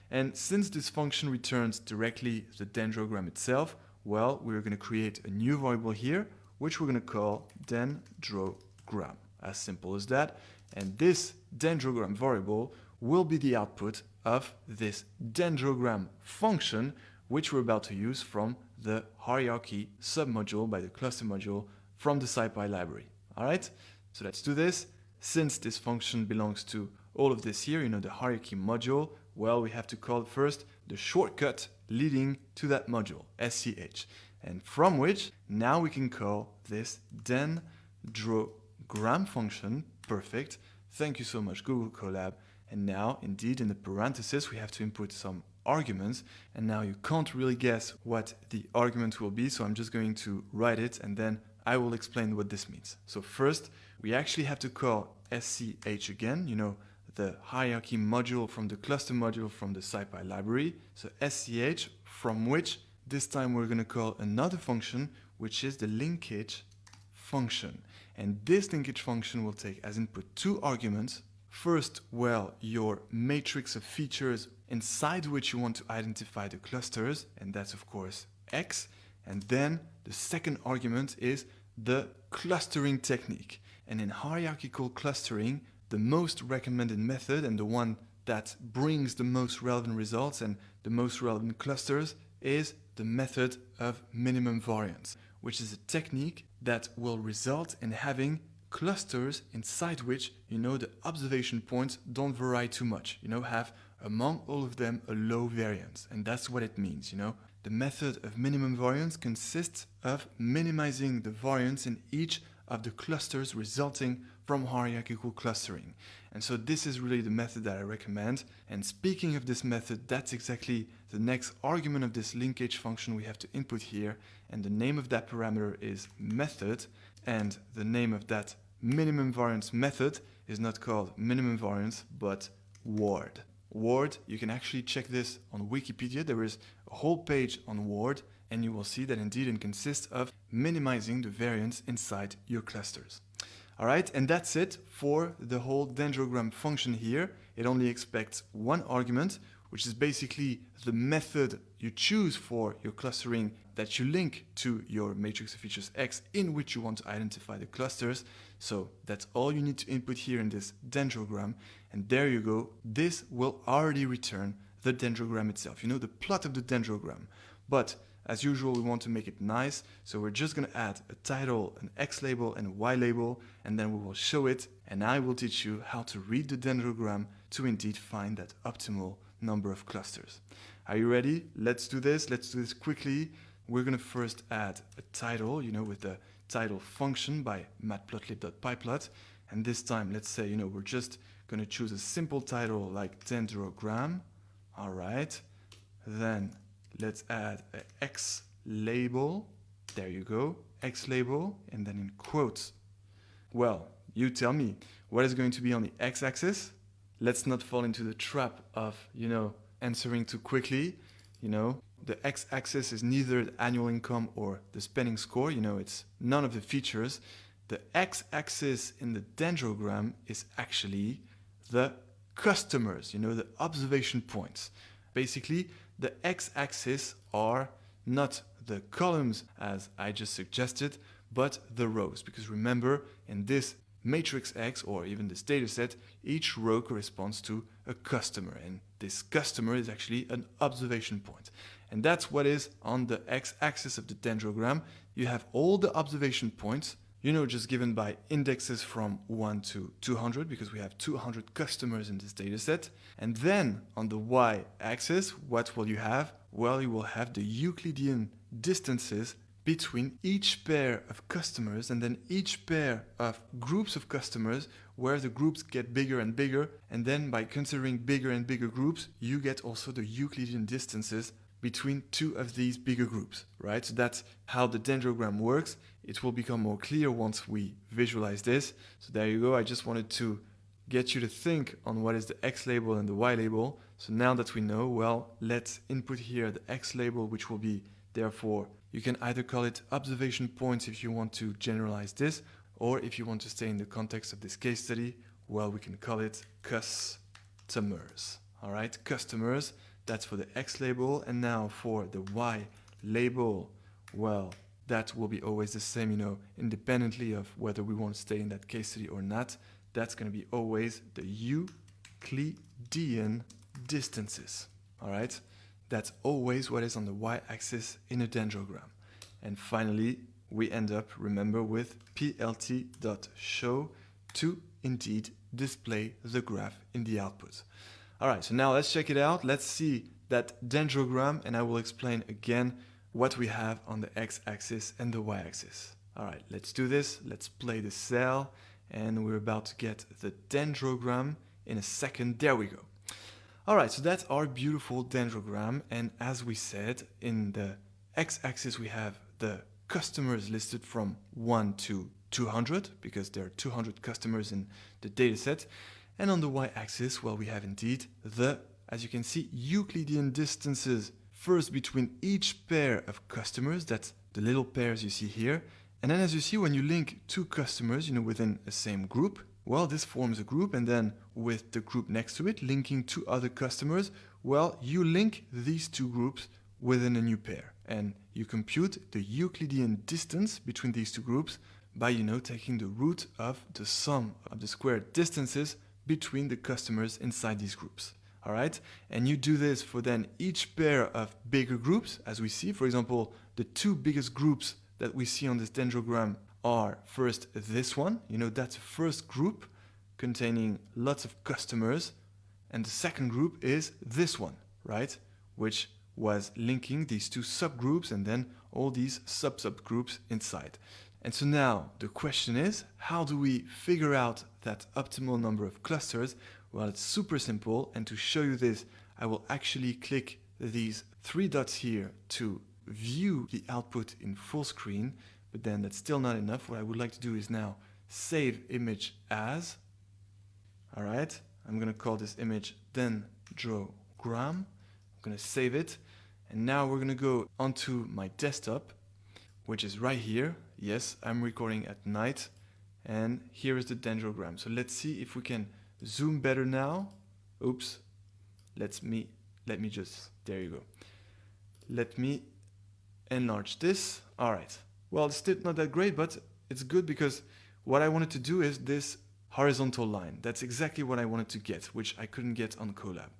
And since this function returns directly the dendrogram itself, well, we're going to create a new variable here which we're going to call dendrogram. As simple as that. And this dendrogram variable will be the output of this dendrogram function which we're about to use from the hierarchy submodule by the cluster module from the SciPy library. All right, so let's do this. Since this function belongs to all of this here, the hierarchy module, well, we have to call first the shortcut leading to that module, SCH, and from which now we can call this dendrogram function. Perfect. Thank you so much, Google Colab. And now, indeed, in the parentheses, we have to input some arguments, and now you can't really guess what the argument will be, so I'm just going to write it and then I will explain what this means. So first, we actually have to call SCH again, the hierarchy module from the cluster module from the SciPy library, so SCH, from which this time we're going to call another function, which is the linkage function. And this linkage function will take as input two arguments. First, well, your matrix of features inside which you want to identify the clusters, and that's of course X. And then the second argument is the clustering technique. And in hierarchical clustering, the most recommended method and the one that brings the most relevant results and the most relevant clusters is the method of minimum variance, which is a technique that will result in having clusters inside which, the observation points don't vary too much, have among all of them a low variance. And that's what it means, The method of minimum variance consists of minimizing the variance in each of the clusters resulting from hierarchical clustering. And so this is really the method that I recommend. And speaking of this method, that's exactly the next argument of this linkage function we have to input here. And the name of that parameter is method. And the name of that minimum variance method is not called minimum variance, but ward. Ward, you can actually check this on Wikipedia. There is a whole page on ward, and you will see that indeed it consists of minimizing the variance inside your clusters. All right, and that's it for the whole dendrogram function here. It only expects one argument, which is basically the method you choose for your clustering that you link to your matrix of features X in which you want to identify the clusters. So that's all you need to input here in this dendrogram. And there you go. This will already return the dendrogram itself, the plot of the dendrogram. But as usual, we want to make it nice, so we're just going to add a title, an X label, and a Y label, and then we will show it, and I will teach you how to read the dendrogram to indeed find that optimal number of clusters. Are you ready? Let's do this. Let's do this quickly. We're going to first add a title, with the title function by matplotlib.pyplot, and this time, let's say, we're just going to choose a simple title like dendrogram. All right. Then let's add an X label. There you go, X label, and then in quotes. Well, you tell me, what is going to be on the X-axis? Let's not fall into the trap of, answering too quickly. The X-axis is neither the annual income or the spending score. It's none of the features. The X-axis in the dendrogram is actually the customers, the observation points. Basically, the X-axis are not the columns as I just suggested, but the rows. Because remember, in this matrix X or even this data set, each row corresponds to a customer. And this customer is actually an observation point. And that's what is on the X-axis of the dendrogram. You have all the observation points, just given by indexes from 1 to 200, because we have 200 customers in this data set. And then on the Y-axis, what will you have? Well, you will have the Euclidean distances between each pair of customers and then each pair of groups of customers, where the groups get bigger and bigger. And then by considering bigger and bigger groups, you get also the Euclidean distances between two of these bigger groups, right? So that's how the dendrogram works. It will become more clear once we visualize this. So there you go. I just wanted to get you to think on what is the X label and the Y label. So now that we know, well, let's input here the X label, which will be, therefore, you can either call it observation points if you want to generalize this, or if you want to stay in the context of this case study, well, we can call it customers. All right, customers. That's for the X label. And now for the Y label, well, that will be always the same, independently of whether we want to stay in that case study or not. That's going to be always the Euclidean distances. All right, that's always what is on the Y-axis in a dendrogram. And finally, we end up, remember, with plt.show to indeed display the graph in the output. All right, so now let's check it out. Let's see that dendrogram, and I will explain again what we have on the X-axis and the Y-axis. All right, let's do this. Let's play the cell, and we're about to get the dendrogram in a second. There we go. All right, so that's our beautiful dendrogram, and as we said, in the X-axis we have the customers listed from 1 to 200, because there are 200 customers in the dataset. And on the y-axis, well, we have indeed the, as you can see, Euclidean distances first between each pair of customers, that's the little pairs you see here. And then as you see, when you link two customers, within a same group, well, this forms a group, and then with the group next to it, linking two other customers, well, you link these two groups within a new pair. And you compute the Euclidean distance between these two groups by, taking the root of the sum of the squared distances between the customers inside these groups. All right? And you do this for then each pair of bigger groups, as we see. For example, the two biggest groups that we see on this dendrogram are first this one. That's a first group containing lots of customers. And the second group is this one, right? Which was linking these two subgroups and then all these sub-subgroups inside. And so now the question is, how do we figure out that optimal number of clusters? Well, it's super simple, and to show you this, I will actually click these three dots here to view the output in full screen, but then that's still not enough. What I would like to do is now save image as. All right, I'm going to call this image Dendrogram. I'm going to save it, and now we're going to go onto my desktop, which is right here. Yes, I'm recording at night, and here is the dendrogram. So let's see if we can zoom better now. Oops, let me just, there you go. Let me enlarge this. All right. Well, it's still not that great, but it's good because what I wanted to do is this horizontal line. That's exactly what I wanted to get, which I couldn't get on Colab.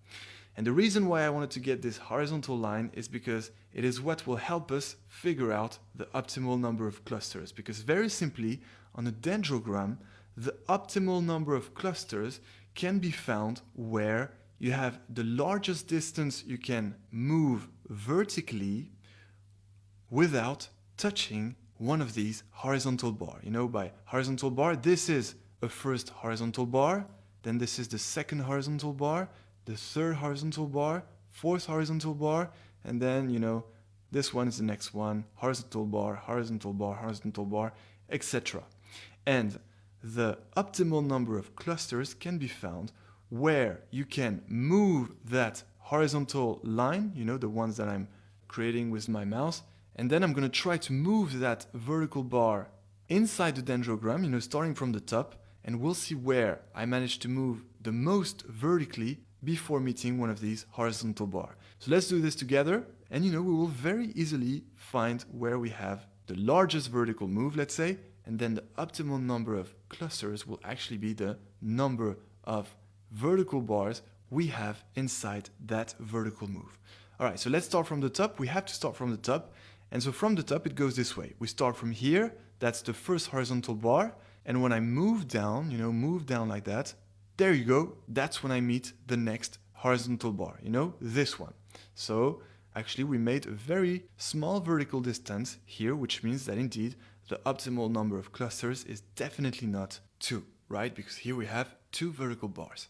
And the reason why I wanted to get this horizontal line is because it is what will help us figure out the optimal number of clusters. Because very simply, on a dendrogram, the optimal number of clusters can be found where you have the largest distance you can move vertically without touching one of these horizontal bar. By horizontal bar, this is a first horizontal bar, then this is the second horizontal bar, the third horizontal bar, fourth horizontal bar, and then, this one is the next one, horizontal bar, etc. And the optimal number of clusters can be found where you can move that horizontal line, the ones that I'm creating with my mouse, and then I'm going to try to move that vertical bar inside the dendrogram, starting from the top, and we'll see where I managed to move the most vertically before meeting one of these horizontal bar. So let's do this together, and we will very easily find where we have the largest vertical move, let's say, and then the optimal number of clusters will actually be the number of vertical bars we have inside that vertical move. All right, so let's start from the top. We have to start from the top. And so from the top, it goes this way. We start from here. That's the first horizontal bar. And when I move down, move down like that, there you go. That's when I meet the next horizontal bar, this one. So actually, we made a very small vertical distance here, which means that indeed the optimal number of clusters is definitely not 2, right? Because here we have 2 vertical bars.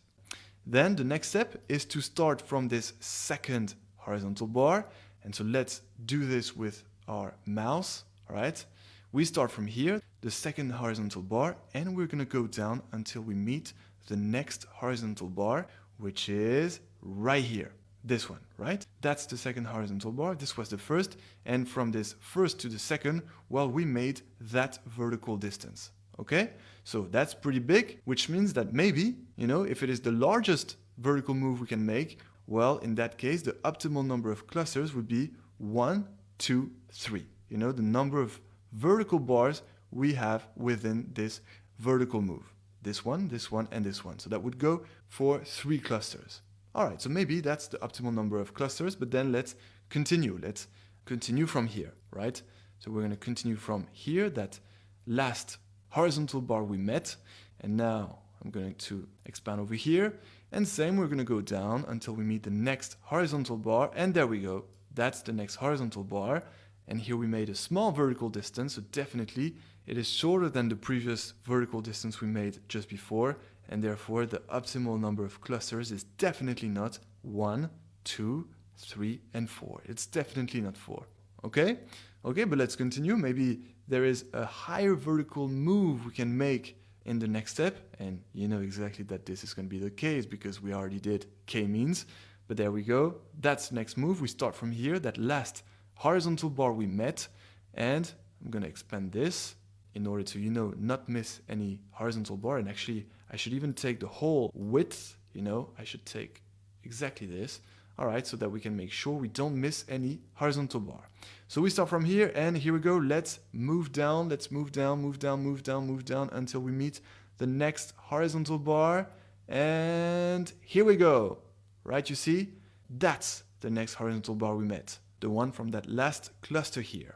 Then the next step is to start from this second horizontal bar. And so let's do this with our mouse, all right? We start from here, the second horizontal bar, and we're going to go down until we meet the next horizontal bar, which is right here. This one, right? That's the second horizontal bar. This was the first. And from this first to the second, well, we made that vertical distance. Okay? So that's pretty big, which means that maybe, if it is the largest vertical move we can make, well, in that case, the optimal number of clusters would be 1, 2, 3. The number of vertical bars we have within this vertical move. This one, and this one. So that would go for 3 clusters. All right, so maybe that's the optimal number of clusters, but then let's continue. Let's continue from here, right? So we're going to continue from here, that last horizontal bar we met. And now I'm going to expand over here. And same, we're going to go down until we meet the next horizontal bar. And there we go. That's the next horizontal bar. And here we made a small vertical distance, so definitely it is shorter than the previous vertical distance we made just before. And therefore, the optimal number of clusters is definitely not 1, 2, 3, and 4. It's definitely not 4. Okay? Okay, but let's continue. Maybe there is a higher vertical move we can make in the next step, and you know exactly that this is going to be the case because we already did k-means, but there we go. That's the next move. We start from here, that last horizontal bar we met, and I'm going to expand this in order to, you know, not miss any horizontal bar. And actually, I should even take the whole width, you know, I should take exactly this. All right, so that we can make sure we don't miss any horizontal bar. So we start from here, and here we go. Let's move down, move down until we meet the next horizontal bar. And here we go. Right, you see? That's the next horizontal bar we met, the one from that last cluster here.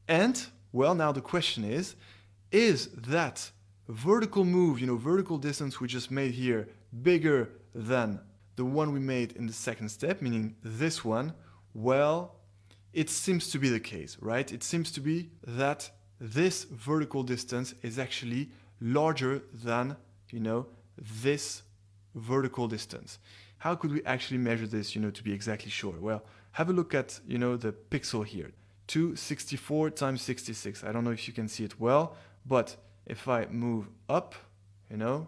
And, well, now the question is that vertical move, you know, vertical distance we just made here bigger than the one we made in the second step, meaning this one? Well, it seems to be the case, right? It seems to be that this vertical distance is actually larger than, you know, this vertical distance. How could we actually measure this, you know, to be exactly sure? Well, have a look at, you know, the pixel here. 264 times 66. I don't know if you can see it well, but if I move up, you know,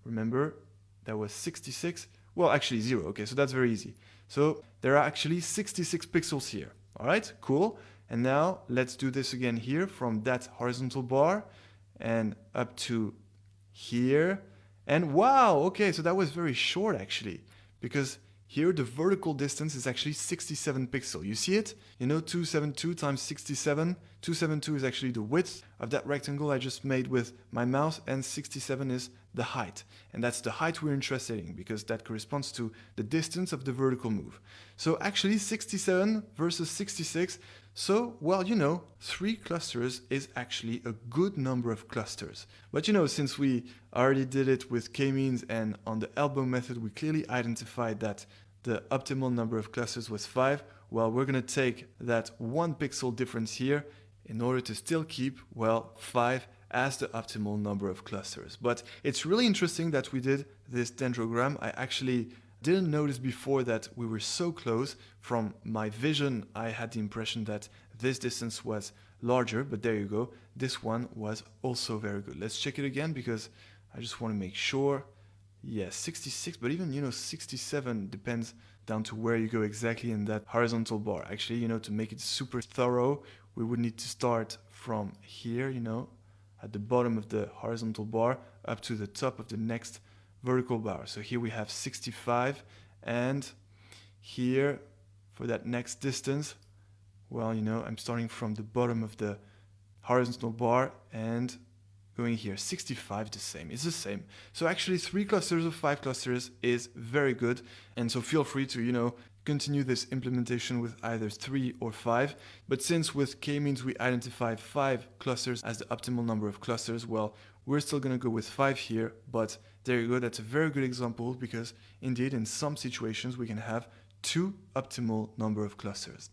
remember that was 66. Well, actually 0. Okay, so that's very easy. So there are actually 66 pixels here. All right, cool. And now let's do this again here from that horizontal bar and up to here. And wow, okay, so that was very short actually, because here the vertical distance is actually 67 pixels. You see it? You know, 272 times 67. 272 is actually the width of that rectangle I just made with my mouse, and 67 is the height. And that's the height we're interested in because that corresponds to the distance of the vertical move. So actually 67 versus 66. So, well, you know, 3 clusters is actually a good number of clusters. But you know, since we already did it with k-means and on the elbow method, we clearly identified that the optimal number of clusters was 5. Well, we're going to take that 1 pixel difference here in order to still keep, well, 5 as the optimal number of clusters. But it's really interesting that we did this dendrogram. I actually didn't notice before that we were so close. From my vision, I had the impression that this distance was larger, but there you go. This one was also very good. Let's check it again because I just want to make sure. Yes, 66, but even, you know, 67 depends down to where you go exactly in that horizontal bar. Actually, you know, to make it super thorough, we would need to start from here, you know, at the bottom of the horizontal bar up to the top of the next vertical bar. So here we have 65, and here for that next distance, well, you know, I'm starting from the bottom of the horizontal bar and going here. 65, the same. It's the same. So actually 3 clusters of 5 clusters is very good. And so feel free to, you know, continue this implementation with either 3 or 5. But since with k-means we identified 5 clusters as the optimal number of clusters, well, we're still going to go with 5 here. But there you go. That's a very good example because indeed in some situations we can have 2 optimal number of clusters.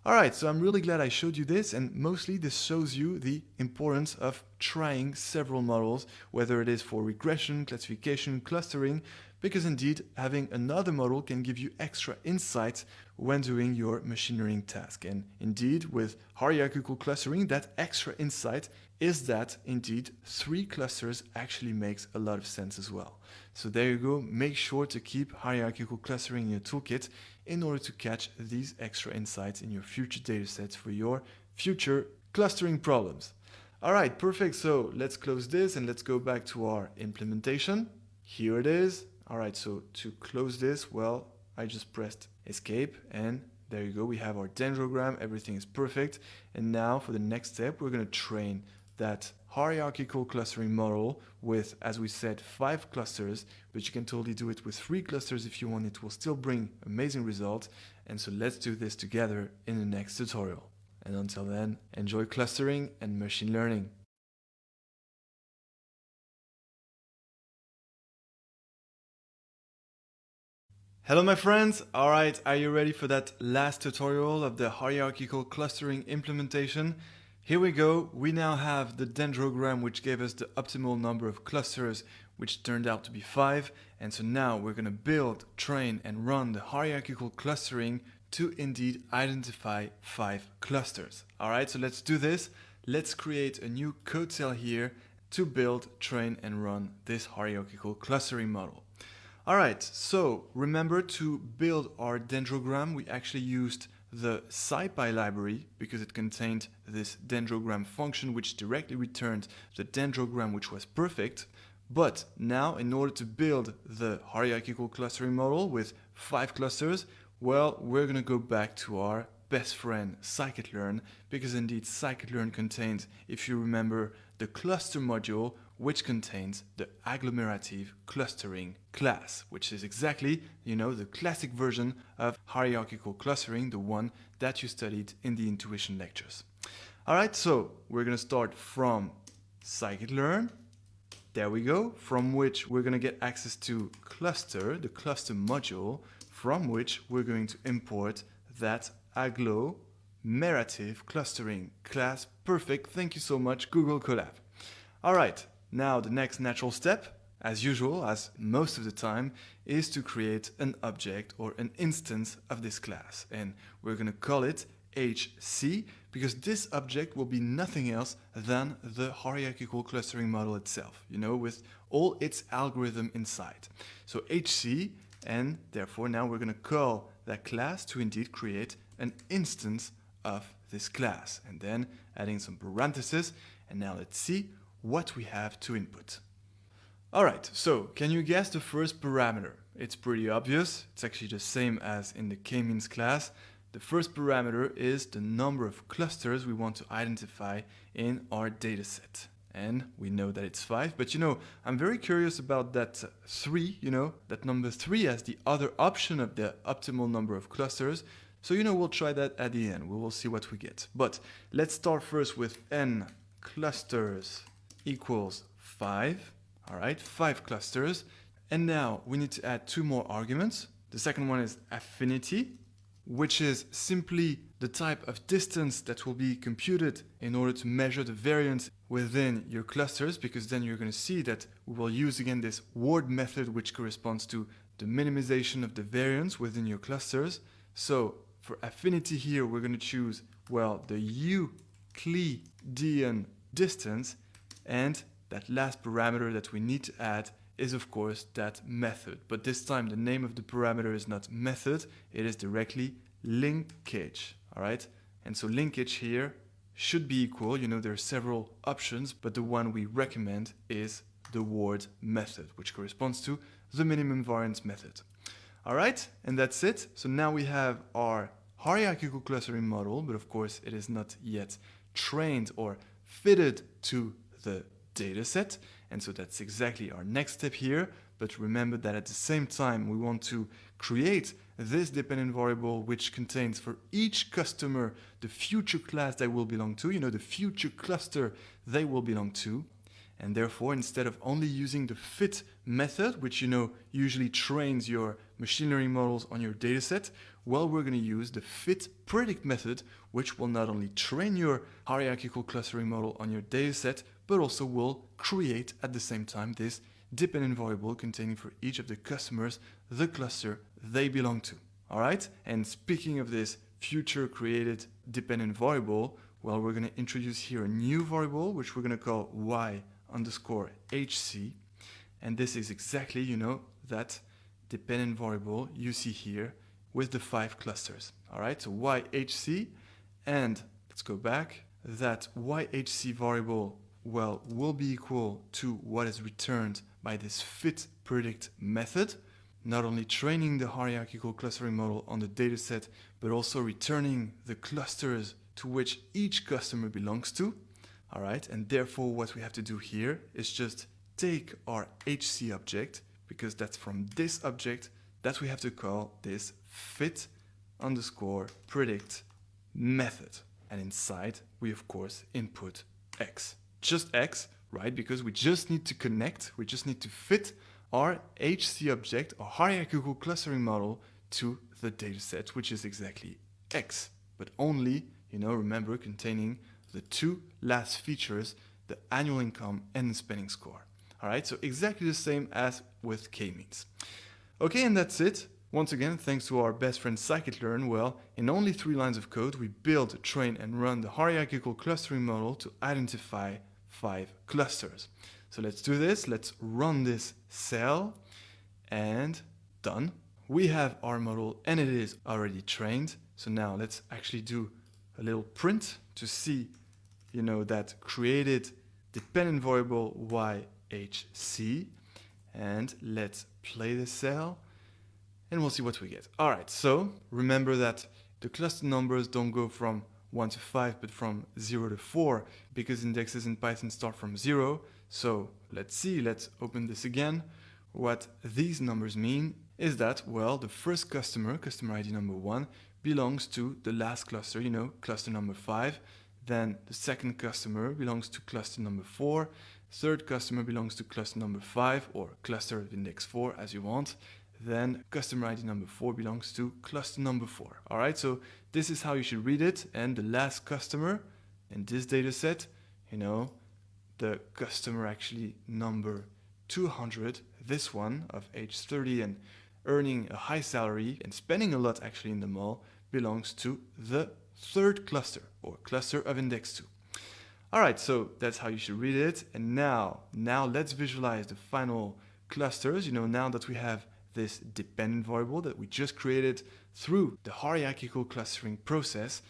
All right, so I'm really glad I showed you this, and mostly this shows you the importance of trying several models, whether it is for regression, classification, clustering, because indeed having another model can give you extra insights when doing your machine learning task. And indeed with hierarchical clustering, that extra insight is that indeed 3 clusters actually makes a lot of sense as well. So there you go, make sure to keep hierarchical clustering in your toolkit in order to catch these extra insights in your future datasets for your future clustering problems. All right, perfect. So let's close this and let's go back to our implementation. Here it is. All right, so to close this, well, I just pressed escape and there you go. We have our dendrogram. Everything is perfect. And now for the next step, we're going to train that hierarchical clustering model with, as we said, 5 clusters, but you can totally do it with 3 clusters if you want. It will still bring amazing results. And so let's do this together in the next tutorial. And until then, enjoy clustering and machine learning. Hello my friends, alright, are you ready for that last tutorial of the hierarchical clustering implementation? Here we go, we now have the dendrogram which gave us the optimal number of clusters, which turned out to be 5, and so now we're going to build, train and run the hierarchical clustering to indeed identify 5 clusters. Alright, so let's do this. Let's create a new code cell here to build, train, and run this hierarchical clustering model. Alright, so remember to build our dendrogram, we actually used the SciPy library because it contained this dendrogram function which directly returned the dendrogram which was perfect. But now, in order to build the hierarchical clustering model with 5 clusters, well, we're going to go back to our best friend scikit-learn, because indeed scikit-learn contains, if you remember, the cluster module which contains the agglomerative clustering class, which is exactly, the classic version of hierarchical clustering, the one that you studied in the intuition lectures. Alright, so we're going to start from scikit-learn. There we go, from which we're going to get access to cluster, the cluster module, from which we're going to import that agglomerative clustering class. Perfect, thank you so much, Google Colab. Alright, now the next natural step, as usual, as most of the time, is to create an object or an instance of this class. And we're going to call it HC, because this object will be nothing else than the hierarchical clustering model itself, with all its algorithm inside. So HC, and therefore now we're going to call that class to indeed create an instance of this class, and then adding some parentheses, and now let's see what we have to input. Alright, so can you guess the first parameter? It's pretty obvious, it's actually the same as in the k-means class. The first parameter is the number of clusters we want to identify in our dataset. And we know that it's 5, but I'm very curious about that 3, that number 3 as the other option of the optimal number of clusters. So, we'll try that at the end. We will see what we get. But let's start first with n clusters equals 5. All right, 5 clusters. And now we need to add 2 more arguments. The second one is affinity, which is simply the type of distance that will be computed in order to measure the variance within your clusters, because then you're going to see that we will use again this word method which corresponds to the minimization of the variance within your clusters. So for affinity here, we're going to choose, the Euclidean distance, and that last parameter that we need to add is of course that method. But this time the name of the parameter is not method, it is directly linkage. Alright, and so linkage here should be equal, there are several options, but the one we recommend is the word method, which corresponds to the minimum variance method. Alright, and that's it. So now we have our hierarchical clustering model, but of course it is not yet trained or fitted to the dataset, and so that's exactly our next step here. But remember that at the same time we want to create this dependent variable which contains for each customer the future class they will belong to, the future cluster they will belong to. And therefore, instead of only using the fit method, which usually trains your machine learning models on your dataset, we're going to use the fit predict method, which will not only train your hierarchical clustering model on your dataset, but also will create at the same time this dependent variable containing for each of the customers the cluster they belong to. Alright? And speaking of this future created dependent variable, we're going to introduce here a new variable, which we're going to call y_hc. And this is exactly, that dependent variable you see here with the 5 clusters. Alright, so yhc, and let's go back. That yhc variable, will be equal to what is returned by this fit predict method, not only training the hierarchical clustering model on the dataset, but also returning the clusters to which each customer belongs to. Alright, and therefore what we have to do here is just take our HC object, because that's from this object that we have to call this fit_predict method. And inside we of course input x. Just x, right? Because we just need to connect, we just need to fit our HC object, our hierarchical clustering model, to the dataset, which is exactly x, but only, remember, containing the 2 last features, the annual income and the spending score. Alright, so exactly the same as with k-means. Okay, and that's it. Once again, thanks to our best friend scikit-learn, in only 3 lines of code, we build, train, and run the hierarchical clustering model to identify 5 clusters. So let's do this. Let's run this cell and done. We have our model and it is already trained. So now let's actually do a little print to see, that created dependent variable YHC. And let's play the cell and we'll see what we get. All right, so remember that the cluster numbers don't go from 1 to 5, but from 0 to 4, because indexes in Python start from 0. So let's see, let's open this again. What these numbers mean is that, well, the first customer ID number 1, belongs to the last cluster, cluster number 5. Then the second customer belongs to cluster number 4. Third customer belongs to cluster number 5, or cluster of index 4 as you want. Then customer ID number 4 belongs to cluster number 4. All right, so this is how you should read it. And the last customer in this data set, the customer actually number 200, this one of age 30 and earning a high salary and spending a lot actually in the mall, belongs to the third cluster, or cluster of index 2. All right, so that's how you should read it. And now let's visualize the final clusters, now that we have this dependent variable that we just created through the hierarchical clustering process.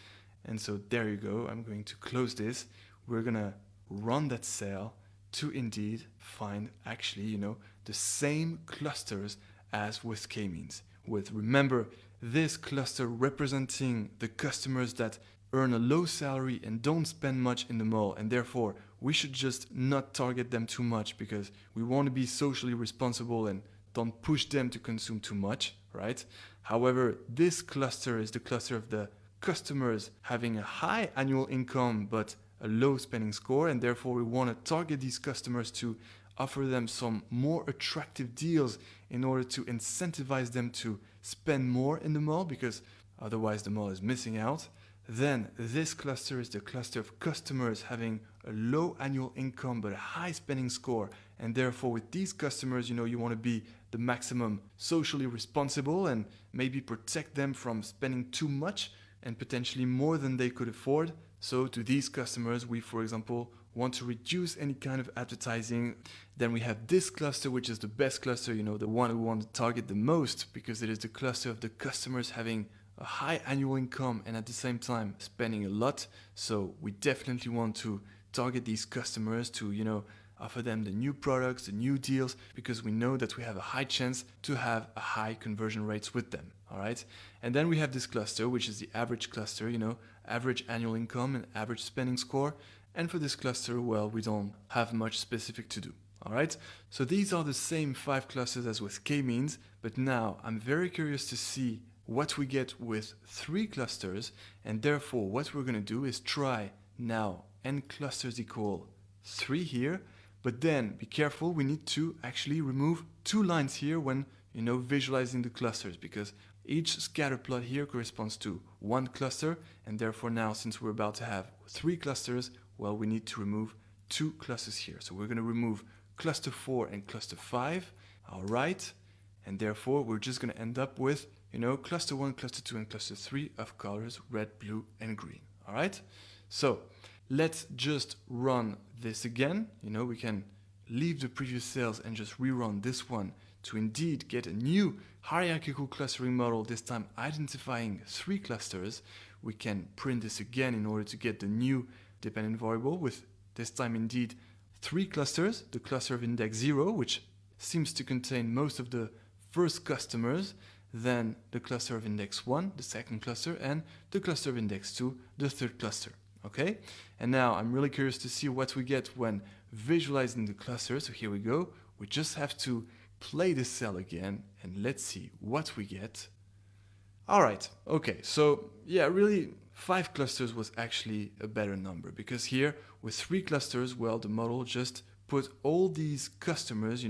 And so there you go. I'm going to close this. We're going to run that cell to indeed find actually, the same clusters as with k-means. With, remember, this cluster representing the customers that earn a low salary and don't spend much in the mall, and therefore we should just not target them too much because we want to be socially responsible and don't push them to consume too much, right? However, this cluster is the cluster of the customers having a high annual income but a low spending score, and therefore we want to target these customers to offer them some more attractive deals in order to incentivize them to spend more in the mall, because otherwise the mall is missing out. Then this cluster is the cluster of customers having a low annual income but a high spending score, and therefore with these customers, you want to be the maximum socially responsible and maybe protect them from spending too much and potentially more than they could afford. So to these customers, we, for example, want to reduce any kind of advertising. Then we have this cluster, which is the best cluster, the one we want to target the most, because it is the cluster of the customers having a high annual income and at the same time spending a lot. So we definitely want to target these customers to, offer them the new products, the new deals, because we know that we have a high chance to have a high conversion rates with them. All right. And then we have this cluster, which is the average cluster, average annual income and average spending score. And for this cluster, well, we don't have much specific to do. All right. So these are the same 5 clusters as with k-means, but now I'm very curious to see what we get with 3 clusters, and therefore what we're going to do is try now n clusters equal 3 here, but then be careful, we need to actually remove 2 lines here when visualizing the clusters, because each scatter plot here corresponds to 1 cluster, and therefore now, since we're about to have 3 clusters, well, we need to remove 2 clusters here. So we're going to remove cluster 4 and cluster 5. All right, and therefore we're just going to end up with cluster 1, cluster 2, and cluster 3 of colors red, blue, and green. All right, so let's just run this again. We can leave the previous cells and just rerun this one to indeed get a new hierarchical clustering model, this time identifying 3 clusters. We can print this again in order to get the new dependent variable with this time indeed 3 clusters, the cluster of index 0, which seems to contain most of the first customers, then the cluster of index 1, the second cluster, and the cluster of index 2, the third cluster. Okay, and now I'm really curious to see what we get when visualizing the cluster. So here we go. We just have to play the cell again and let's see what we get. All right, okay, so yeah, really 5 clusters was actually a better number, because here with 3 clusters, well, the model just put all these customers,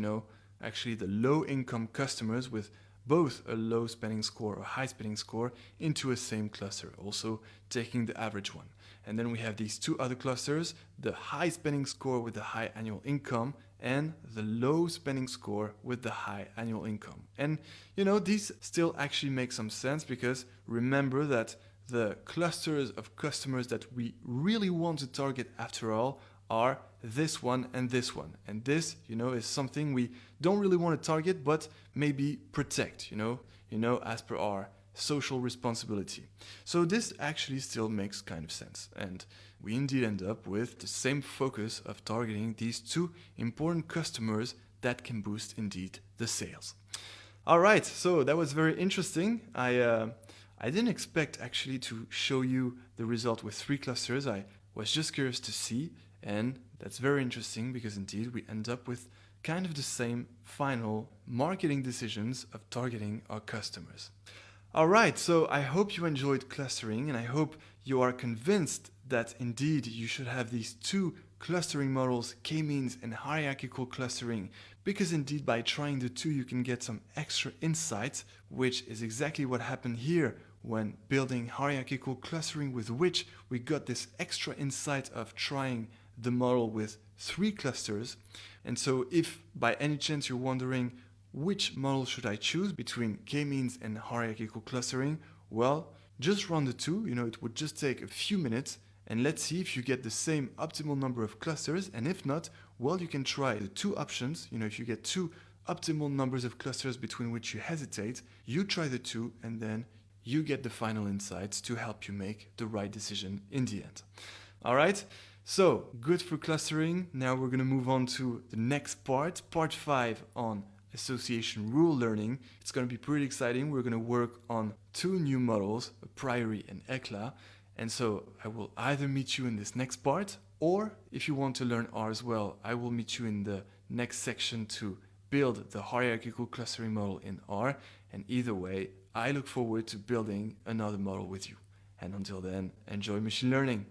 actually the low income customers with both a low spending score or high spending score into a same cluster, also taking the average one. And then we have these 2 other clusters, the high spending score with the high annual income and the low spending score with the high annual income. And these still actually make some sense, because remember that the clusters of customers that we really want to target after all are this one and this one. And this, is something we don't really want to target, but maybe protect, as per our social responsibility. So this actually still makes kind of sense. And we indeed end up with the same focus of targeting these two important customers that can boost indeed the sales. All right, so that was very interesting. I didn't expect actually to show you the result with 3 clusters. I was just curious to see, and that's very interesting because indeed we end up with kind of the same final marketing decisions of targeting our customers. All right, so I hope you enjoyed clustering, and I hope you are convinced that indeed you should have these 2 clustering models, k-means and hierarchical clustering, because indeed by trying the 2 you can get some extra insights, which is exactly what happened here when building hierarchical clustering, with which we got this extra insight of trying the model with 3 clusters. And so if by any chance you're wondering which model should I choose between k-means and hierarchical clustering, well, just run the 2, it would just take a few minutes, and let's see if you get the same optimal number of clusters, and if not, well, you can try the 2 options. If you get 2 optimal numbers of clusters between which you hesitate, you try the 2, and then you get the final insights to help you make the right decision in the end. All right, so good for clustering. Now we're going to move on to the next part 5 on association rule learning. It's going to be pretty exciting. We're going to work on 2 new models, a priori and ECLA. And so I will either meet you in this next part, or if you want to learn R as well, I will meet you in the next section to build the hierarchical clustering model in R. And either way, I look forward to building another model with you. And until then, enjoy machine learning.